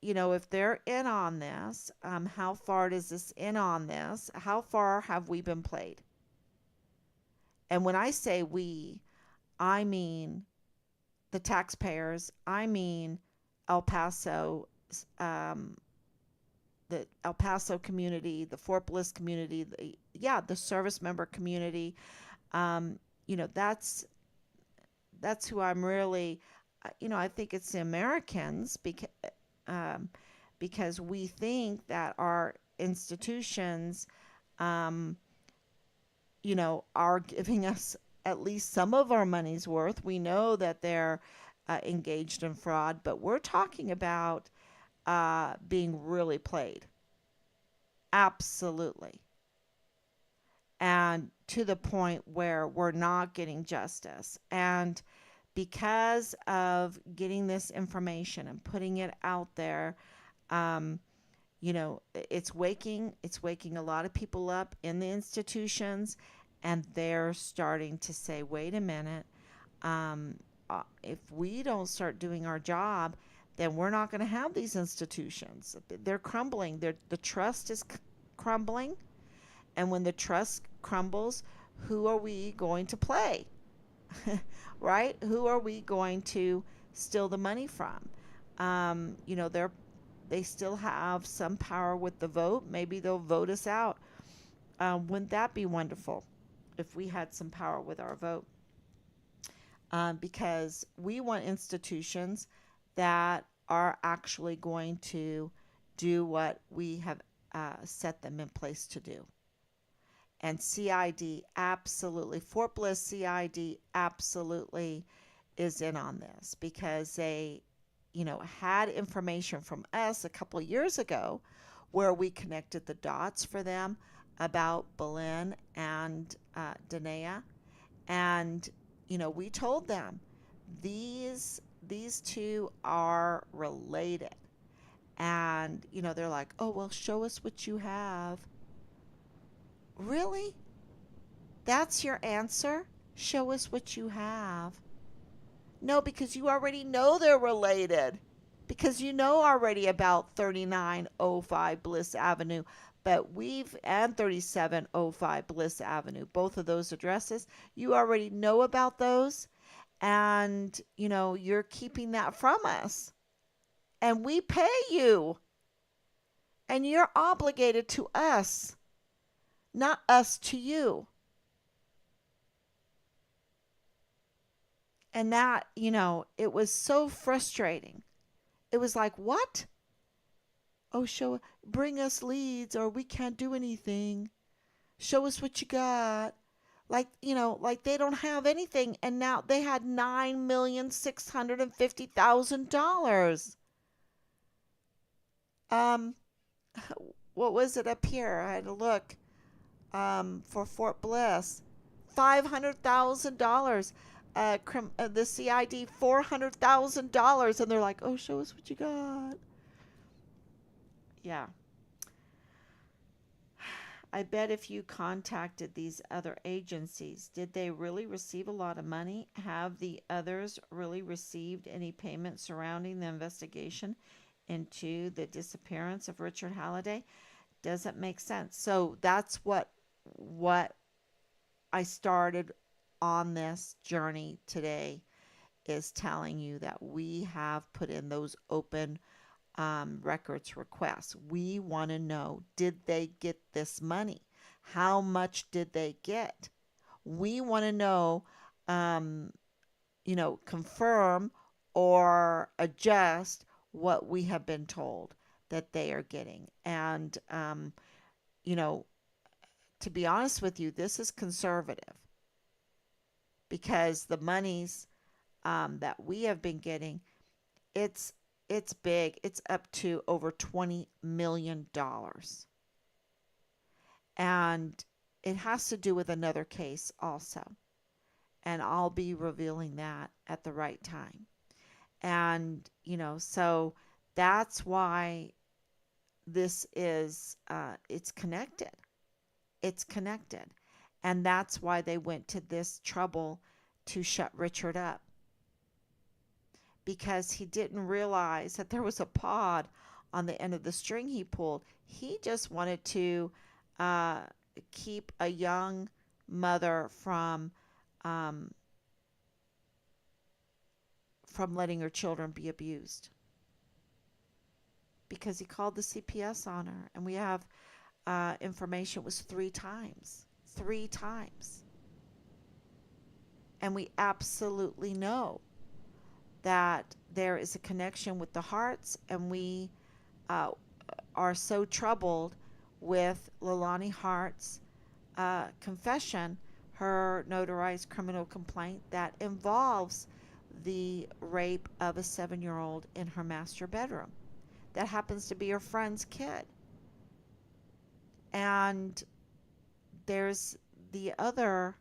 If they're in on this, how far does this in on this? How far have we been played? And when I say we, I mean the taxpayers. I mean El Paso, the El Paso community, the Fort Bliss community, the service member community. Um, that's who I'm really. I think it's the Americans, because we think that our institutions, um, are giving us at least some of our money's worth. We know that they're engaged in fraud, but we're talking about being really played. Absolutely. And to the point where we're not getting justice. And because of getting this information and putting it out there, um, it's waking a lot of people up in the institutions, and they're starting to say, wait a minute, if we don't start doing our job, then we're not going to have these institutions. They're crumbling. The trust is crumbling. And when the trust crumbles, who are we going to play? Right? Who are we going to steal the money from? They still have some power with the vote. Maybe they'll vote us out. Wouldn't that be wonderful if we had some power with our vote? Because we want institutions that are actually going to do what we have set them in place to do. And CID absolutely, Fort Bliss CID absolutely is in on this, because they, had information from us a couple of years ago where we connected the dots for them about Belen and Dannia. And, we told them these two are related. And, they're like, oh, well, show us what you have. Really? That's your answer? Show us what you have. No, because you already know they're related. Because you know already about 3905 Bliss Avenue, and 3705 Bliss Avenue, both of those addresses. You already know about those, and you're keeping that from us. And we pay you. And you're obligated to us, not us to you. And that, it was so frustrating. It was like, what? Oh, bring us leads, or we can't do anything. Show us what you got. Like they don't have anything, and now they had $9,650,000. Um, what was it up here? I had to look. For Fort Bliss, $500,000. The CID $400,000, and they're like, "Oh, show us what you got." Yeah, I bet if you contacted these other agencies, did they really receive a lot of money? Have the others really received any payment surrounding the investigation? into the disappearance of Richard Halliday doesn't make sense. So that's what I started on this journey today, is telling you that we have put in those open records requests. We want to know, did they get this money? How much did they get? We want to know, um, confirm or adjust what we have been told that they are getting. And, you know, to be honest with you, this is conservative because the monies that we have been getting, it's it's big. It's up to over $20 million, and it has to do with another case also. And I'll be revealing that at the right time. And so that's why this is it's connected. It's connected, and that's why they went to this trouble to shut Richard up, because he didn't realize that there was a pod on the end of the string he pulled. He just wanted to uh, keep a young mother um, from letting her children be abused, because he called the CPS on her, and we have information. It was three times, and we absolutely know that there is a connection with the hearts, and we uh, are so troubled with Leilani Hart's confession, her notarized criminal complaint that involves the rape of a 7-year-old in her master bedroom. That happens to be her friend's kid. And there's the other,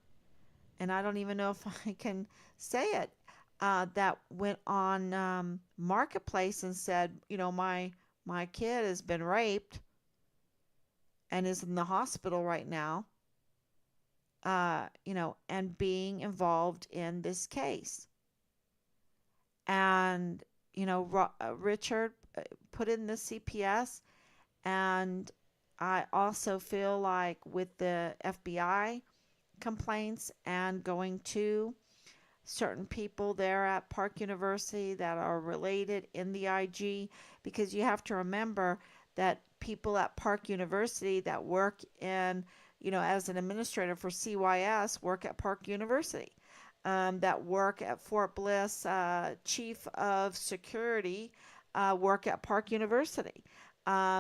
and I don't even know if I can say it, that went on Marketplace and said, my kid has been raped and is in the hospital right now, and being involved in this case. And, Richard put in the CPS, and I also feel like with the FBI complaints and going to certain people there at Park University that are related in the IG, because you have to remember that people at Park University that work in, as an administrator for CYS work at Park University, that work at Fort Bliss, chief of security, work at Park University.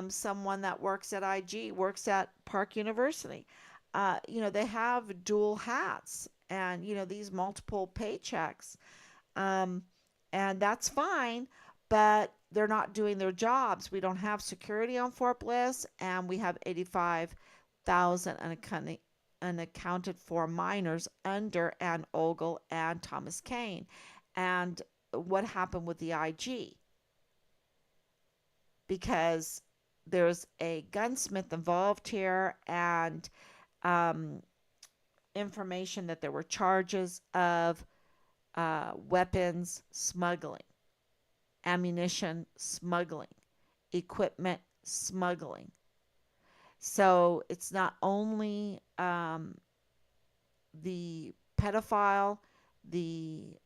Someone that works at IG works at Park University. They have dual hats and, these multiple paychecks. Um, and that's fine, but they're not doing their jobs. We don't have security on Fort Bliss, and we have 85,000 unaccounted for minors under Ann Ogle and Thomas Kane. And what happened with the IG? Because there's a gunsmith involved here, and information that there were charges of weapons smuggling, ammunition smuggling, equipment smuggling. So it's not only the pedophile, the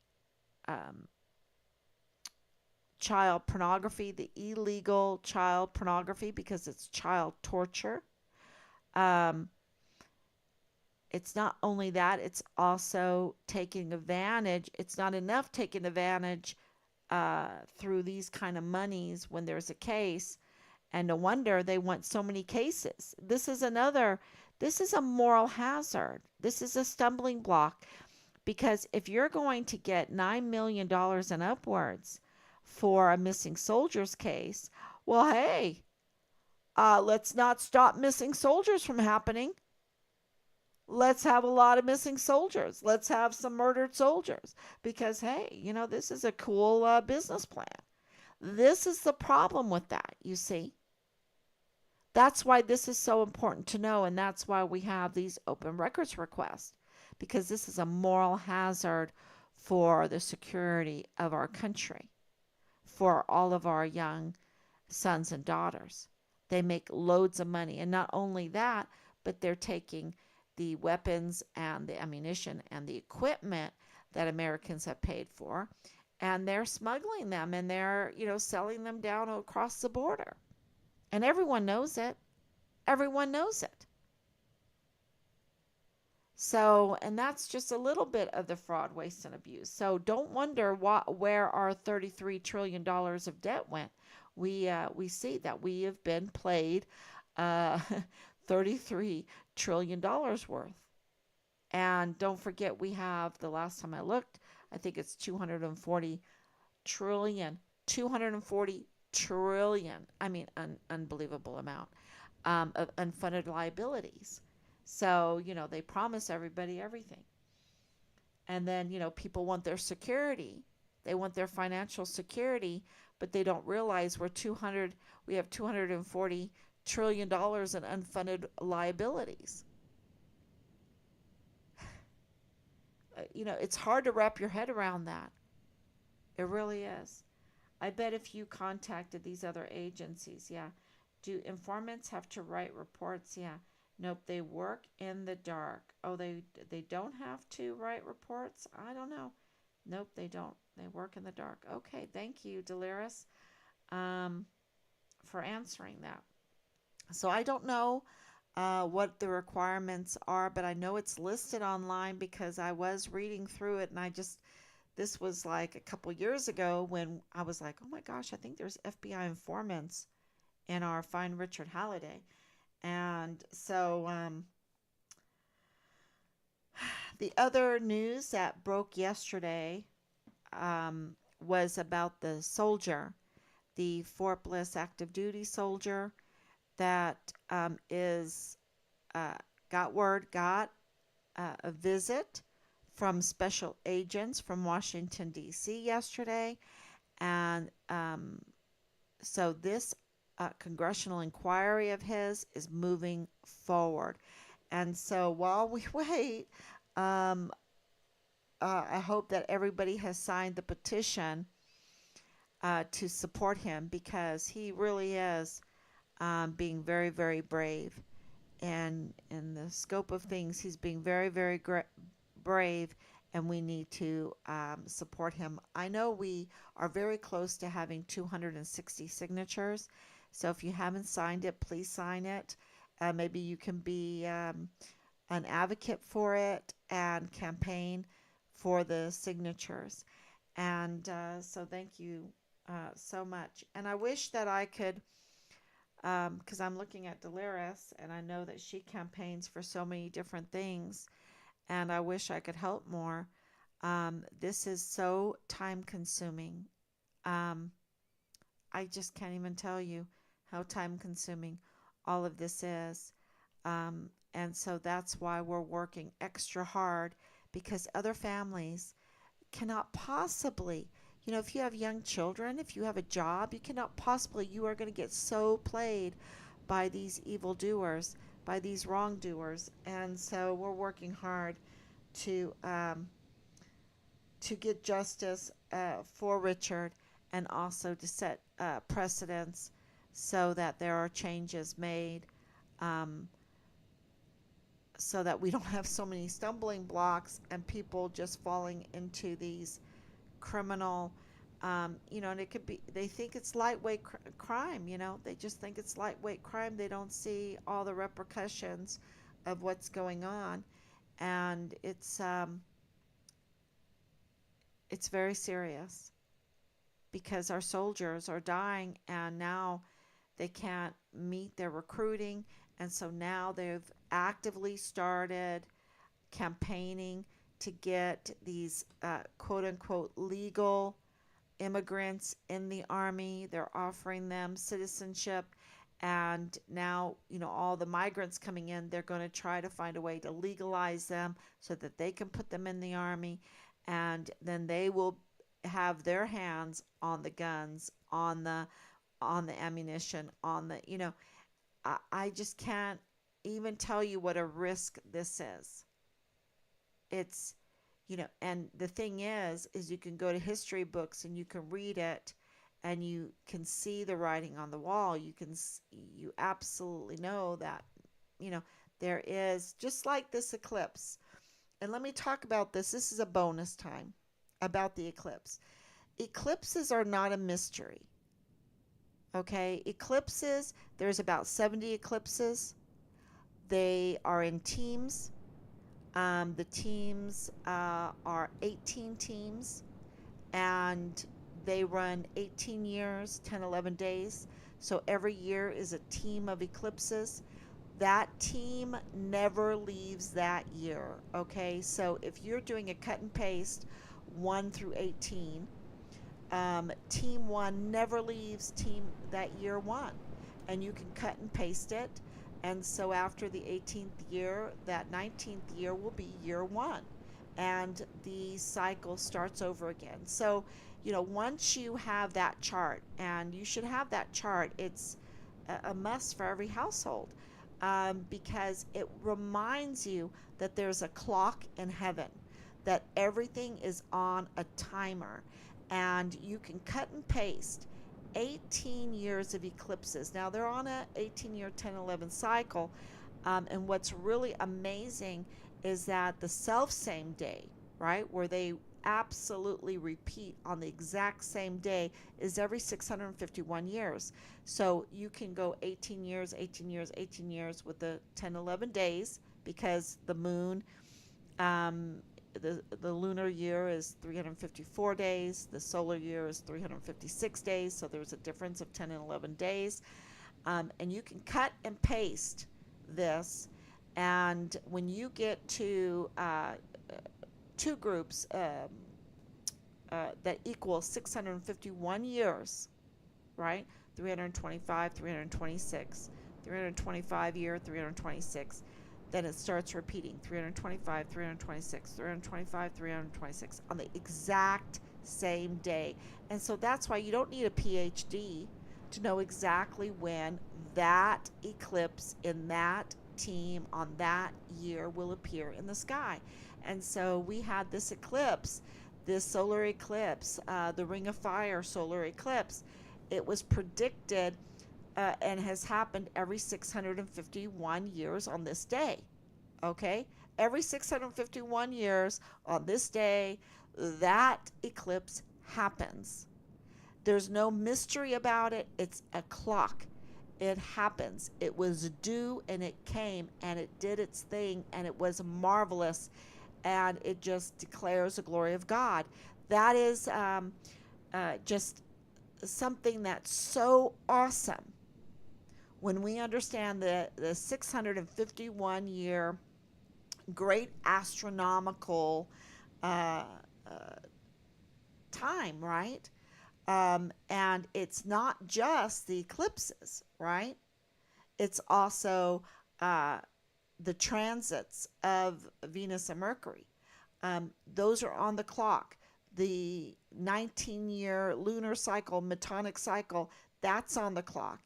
child pornography, the illegal child pornography, because it's child torture. Um, it's not only that, it's also taking advantage. It's not enough taking advantage through these kind of monies when there's a case. And no wonder they want so many cases. This is a moral hazard. This is a stumbling block, because if you're going to get $9 million and upwards for a missing soldiers case, well, hey, let's not stop missing soldiers from happening. Let's have a lot of missing soldiers. Let's have some murdered soldiers, because, hey, this is a cool business plan. This is the problem with that, you see. That's why this is so important to know, and that's why we have these open records requests, because this is a moral hazard for the security of our country, for all of our young sons and daughters. They make loads of money. And not only that, but they're taking the weapons and the ammunition and the equipment that Americans have paid for, and they're smuggling them, and they're, selling them down across the border. And everyone knows it. Everyone knows it. So, and that's just a little bit of the fraud, waste, and abuse. So don't wonder where our $33 trillion of debt went. We see that we have been played uh, $33 trillion worth. And don't forget, we have, the last time I looked, I think it's 240 trillion. 240 trillion. I mean, unbelievable amount of unfunded liabilities. So, they promise everybody everything. And then, people want their security. They want their financial security, but they don't realize we have $240 trillion in unfunded liabilities. It's hard to wrap your head around that. It really is. I bet if you contacted these other agencies, yeah. Do informants have to write reports? Yeah. Nope, they work in the dark. Oh, they don't have to write reports? I don't know. Nope, they don't. They work in the dark. Okay, thank you, Delaris, um, for answering that. So I don't know what the requirements are, but I know it's listed online because I was reading through it, and this was like a couple years ago when I was like, oh my gosh, I think there's FBI informants in our Find Richard Halliday. And so the other news that broke yesterday was about the soldier, the Fort Bliss active duty soldier that is got a visit from special agents from Washington, D.C. yesterday. And so this congressional inquiry of his is moving forward. And so while we wait, um, I hope that everybody has signed the petition to support him, because he really is being very, very brave. And in the scope of things, he's being very, very brave, and we need to support him. I know we are very close to having 260 signatures. So if you haven't signed it, please sign it. Maybe you can be an advocate for it and campaign for the signatures. And so thank you so much. And I wish that I could, because I'm looking at Delaris, and I know that she campaigns for so many different things, and I wish I could help more. This is so time consuming. Um, I just can't even tell you how time consuming all of this is. And so that's why we're working extra hard, because other families cannot possibly, if you have young children, if you have a job, you are going to get so played by these evildoers, by these wrongdoers. And so we're working hard to um, to get justice for Richard, and also to set precedents so that there are changes made, um, so that we don't have so many stumbling blocks and people just falling into these criminal, and it could be, they think it's lightweight crime, they just think it's lightweight crime. They don't see all the repercussions of what's going on. And it's very serious, because our soldiers are dying, and now they can't meet their recruiting. And so now they've actively started campaigning to get these quote unquote legal immigrants in the Army. They're offering them citizenship. And now, all the migrants coming in, they're going to try to find a way to legalize them so that they can put them in the Army. And then they will have their hands on the guns, on the ammunition, I just can't even tell you what a risk this is. It's, and the thing is you can go to history books and you can read it, and you can see the writing on the wall. You absolutely know that, you know, there is, just like this eclipse. And let me talk about this. This is a bonus time about the eclipse. Eclipses are not a mystery. Okay, eclipses, there's about 70 eclipses. They are in teams. The teams are 18 teams, and they run 18 years, 10, 11 days. So every year is a team of eclipses. That team never leaves that year. Okay, so if you're doing a cut and paste 1 through 18, team 1 never leaves team that year 1, and you can cut and paste it. And so after the 18th year, that 19th year will be year 1, and the cycle starts over again. So, you know, once you have that chart, and you should have that chart, it's a must for every household, because it reminds you that there's a clock in heaven, that everything is on a timer, and you can cut and paste 18 years of eclipses. Now they're on a 18-year 10-11 cycle, and what's really amazing is that the self same day, right, where they absolutely repeat on the exact same day, is every 651 years. So you can go 18 years, 18 years, 18 years with the 10, 11 days, because the moon, um, the lunar year is 354 days, the solar year is 356 days, so there's a difference of 10 and 11 days. And you can cut and paste this, and when you get to two groups that equal 651 years, right? 325, 326, 325 year, 326. Then it starts repeating 325, 326, 325, 326 on the exact same day. And so that's why you don't need a PhD to know exactly when that eclipse in that team on that year will appear in the sky. And so we had this eclipse, this solar eclipse, the Ring of Fire solar eclipse. It was predicted and has happened every 651 years on this day. Okay? Every 651 years on this day, that eclipse happens. There's no mystery about it. It's a clock. It happens. It was due, and it came, and it did its thing, and it was marvelous, and it just declares the glory of God. That is just something that's so awesome when we understand the 651 year great astronomical uh, uh, time, right? And it's not just the eclipses, right? It's also the transits of Venus and Mercury. Those are on the clock. The 19-year lunar cycle, Metonic cycle, that's on the clock.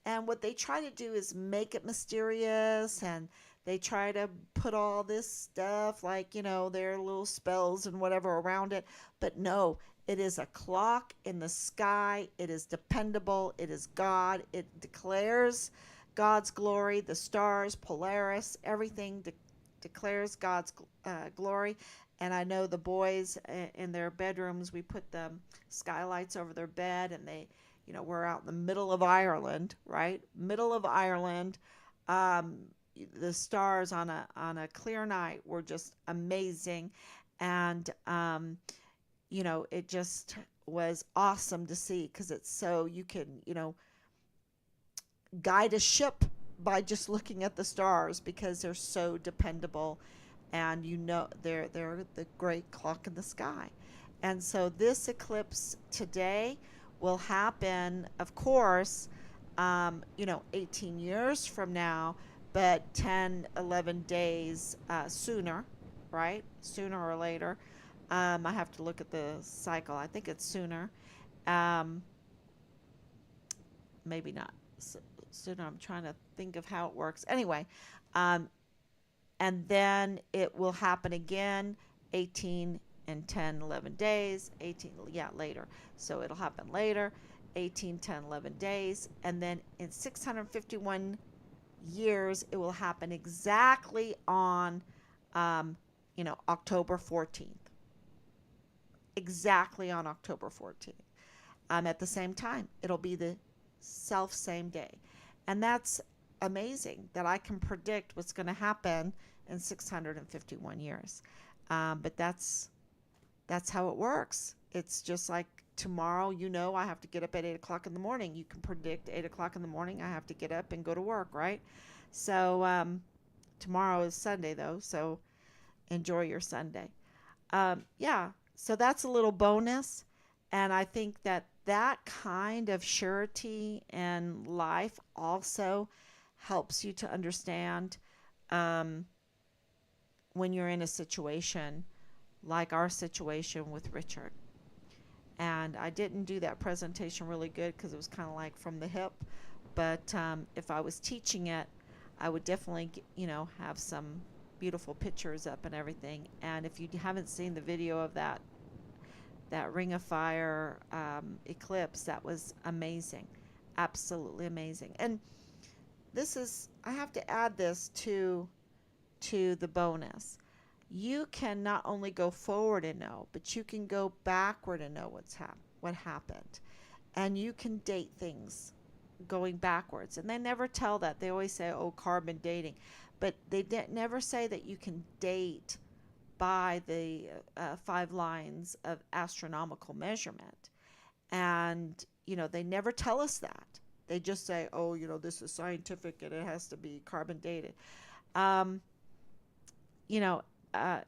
And what they try to do is make it mysterious, and they try to put all this stuff, like, you know, their little spells and whatever around it. But no, it is a clock in the sky. It is dependable. It is God. It declares God's glory. The stars, Polaris, everything declares God's glory. And I know the boys in their bedrooms, we put the skylights over their bed, and they, you know, we're out in the middle of Ireland, right? Middle of Ireland. The stars on a clear night were just amazing, and you know, it just was awesome to see, because it's so, you can, you know, guide a ship by just looking at the stars, because they're so dependable, and you know, they're the great clock in the sky. And so this eclipse today will happen, of course, you know, 18 years from now, but 10, 11 days sooner, right? Sooner or later. I have to look at the cycle. I think it's sooner. Um, Maybe not sooner. I'm trying to think of how it works. Anyway, um, and then it will happen again 18 and 10, 11 days, 18, yeah, later. So it'll happen later. 18, 10, 11 days. And then in 651 years, it will happen exactly on, October 14th. Exactly on October 14th. At the same time, it'll be the same day. And that's amazing that I can predict what's going to happen in 651 years. But that's how it works. It's just like tomorrow, I have to get up at 8 o'clock in the morning. You can predict 8 o'clock in the morning, I have to get up and go to work, right? So tomorrow is Sunday, though, so enjoy your Sunday. Yeah, so that's a little bonus. And I think that that kind of surety in life also helps you to understand um, when you're in a situation like our situation with Richard. And I didn't do that presentation really good because it was kind of like from the hip. But if I was teaching it, I would definitely, have some beautiful pictures up and everything. And if you haven't seen the video of that Ring of Fire eclipse, that was amazing, absolutely amazing. And I have to add this to the bonus. You can not only go forward and know, but you can go backward and know what happened, and you can date things going backwards. And they never tell that. They always say, "Oh, carbon dating," but they never say that you can date by the 5 lines of astronomical measurement. And they never tell us that. They just say, "Oh, this is scientific and it has to be carbon dated." Um, you know,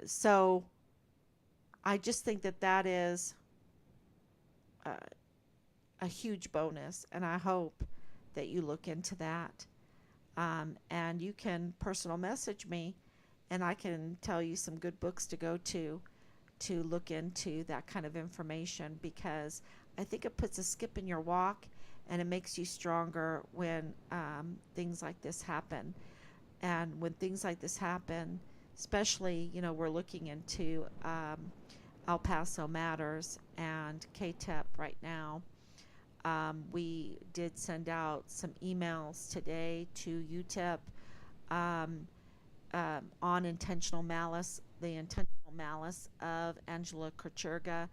so I just think that is uh, a huge bonus, and I hope that you look into that. And you can personal message me, and I can tell you some good books to go to look into that kind of information, because I think it puts a skip in your walk and it makes you stronger when things like this happen. And when things like this happen, especially, we're looking into El Paso Matters and KTEP right now. We did send out some emails today to UTEP on intentional malice, the intentional malice of Angela Kocherga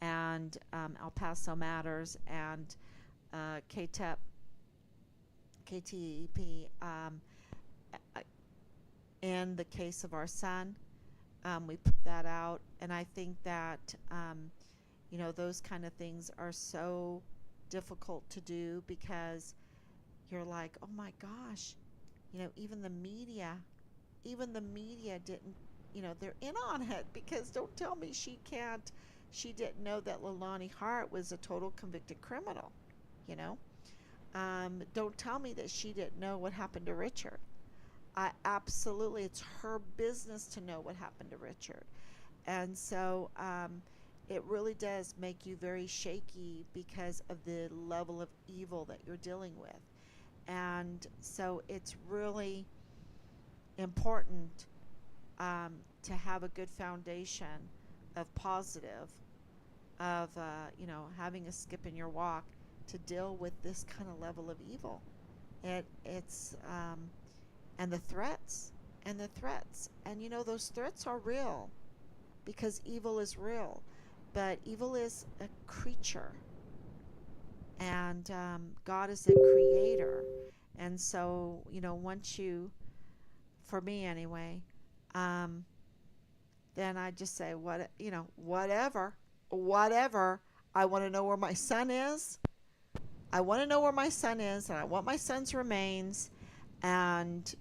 and El Paso Matters and KTEP, KTEP. In the case of our son, we put that out, and I think that those kind of things are so difficult to do, because you're like, oh my gosh, even the media didn't, they're in on it, because don't tell me she didn't know that Leilani Hart was a total convicted criminal, you know. Don't tell me that she didn't know what happened to Richard. It's her business to know what happened to Richard. And so it really does make you very shaky because of the level of evil that you're dealing with. And so it's really important to have a good foundation of positive, of having a skip in your walk to deal with this kind of level of evil. It's and the threats, and those threats are real, because evil is real, but evil is a creature, and God is a creator. And so for me anyway, then I just say, whatever. I want to know where my son is. I want to know where my son is, and I want my son's remains. And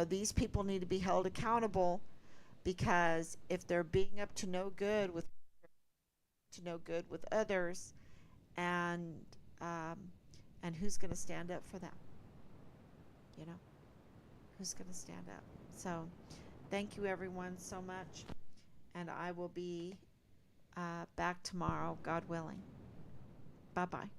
these people need to be held accountable, because if they're being up to no good with others, and who's going to stand up for them? Who's going to stand up? So thank you everyone so much, and I will be back tomorrow, God willing. Bye bye.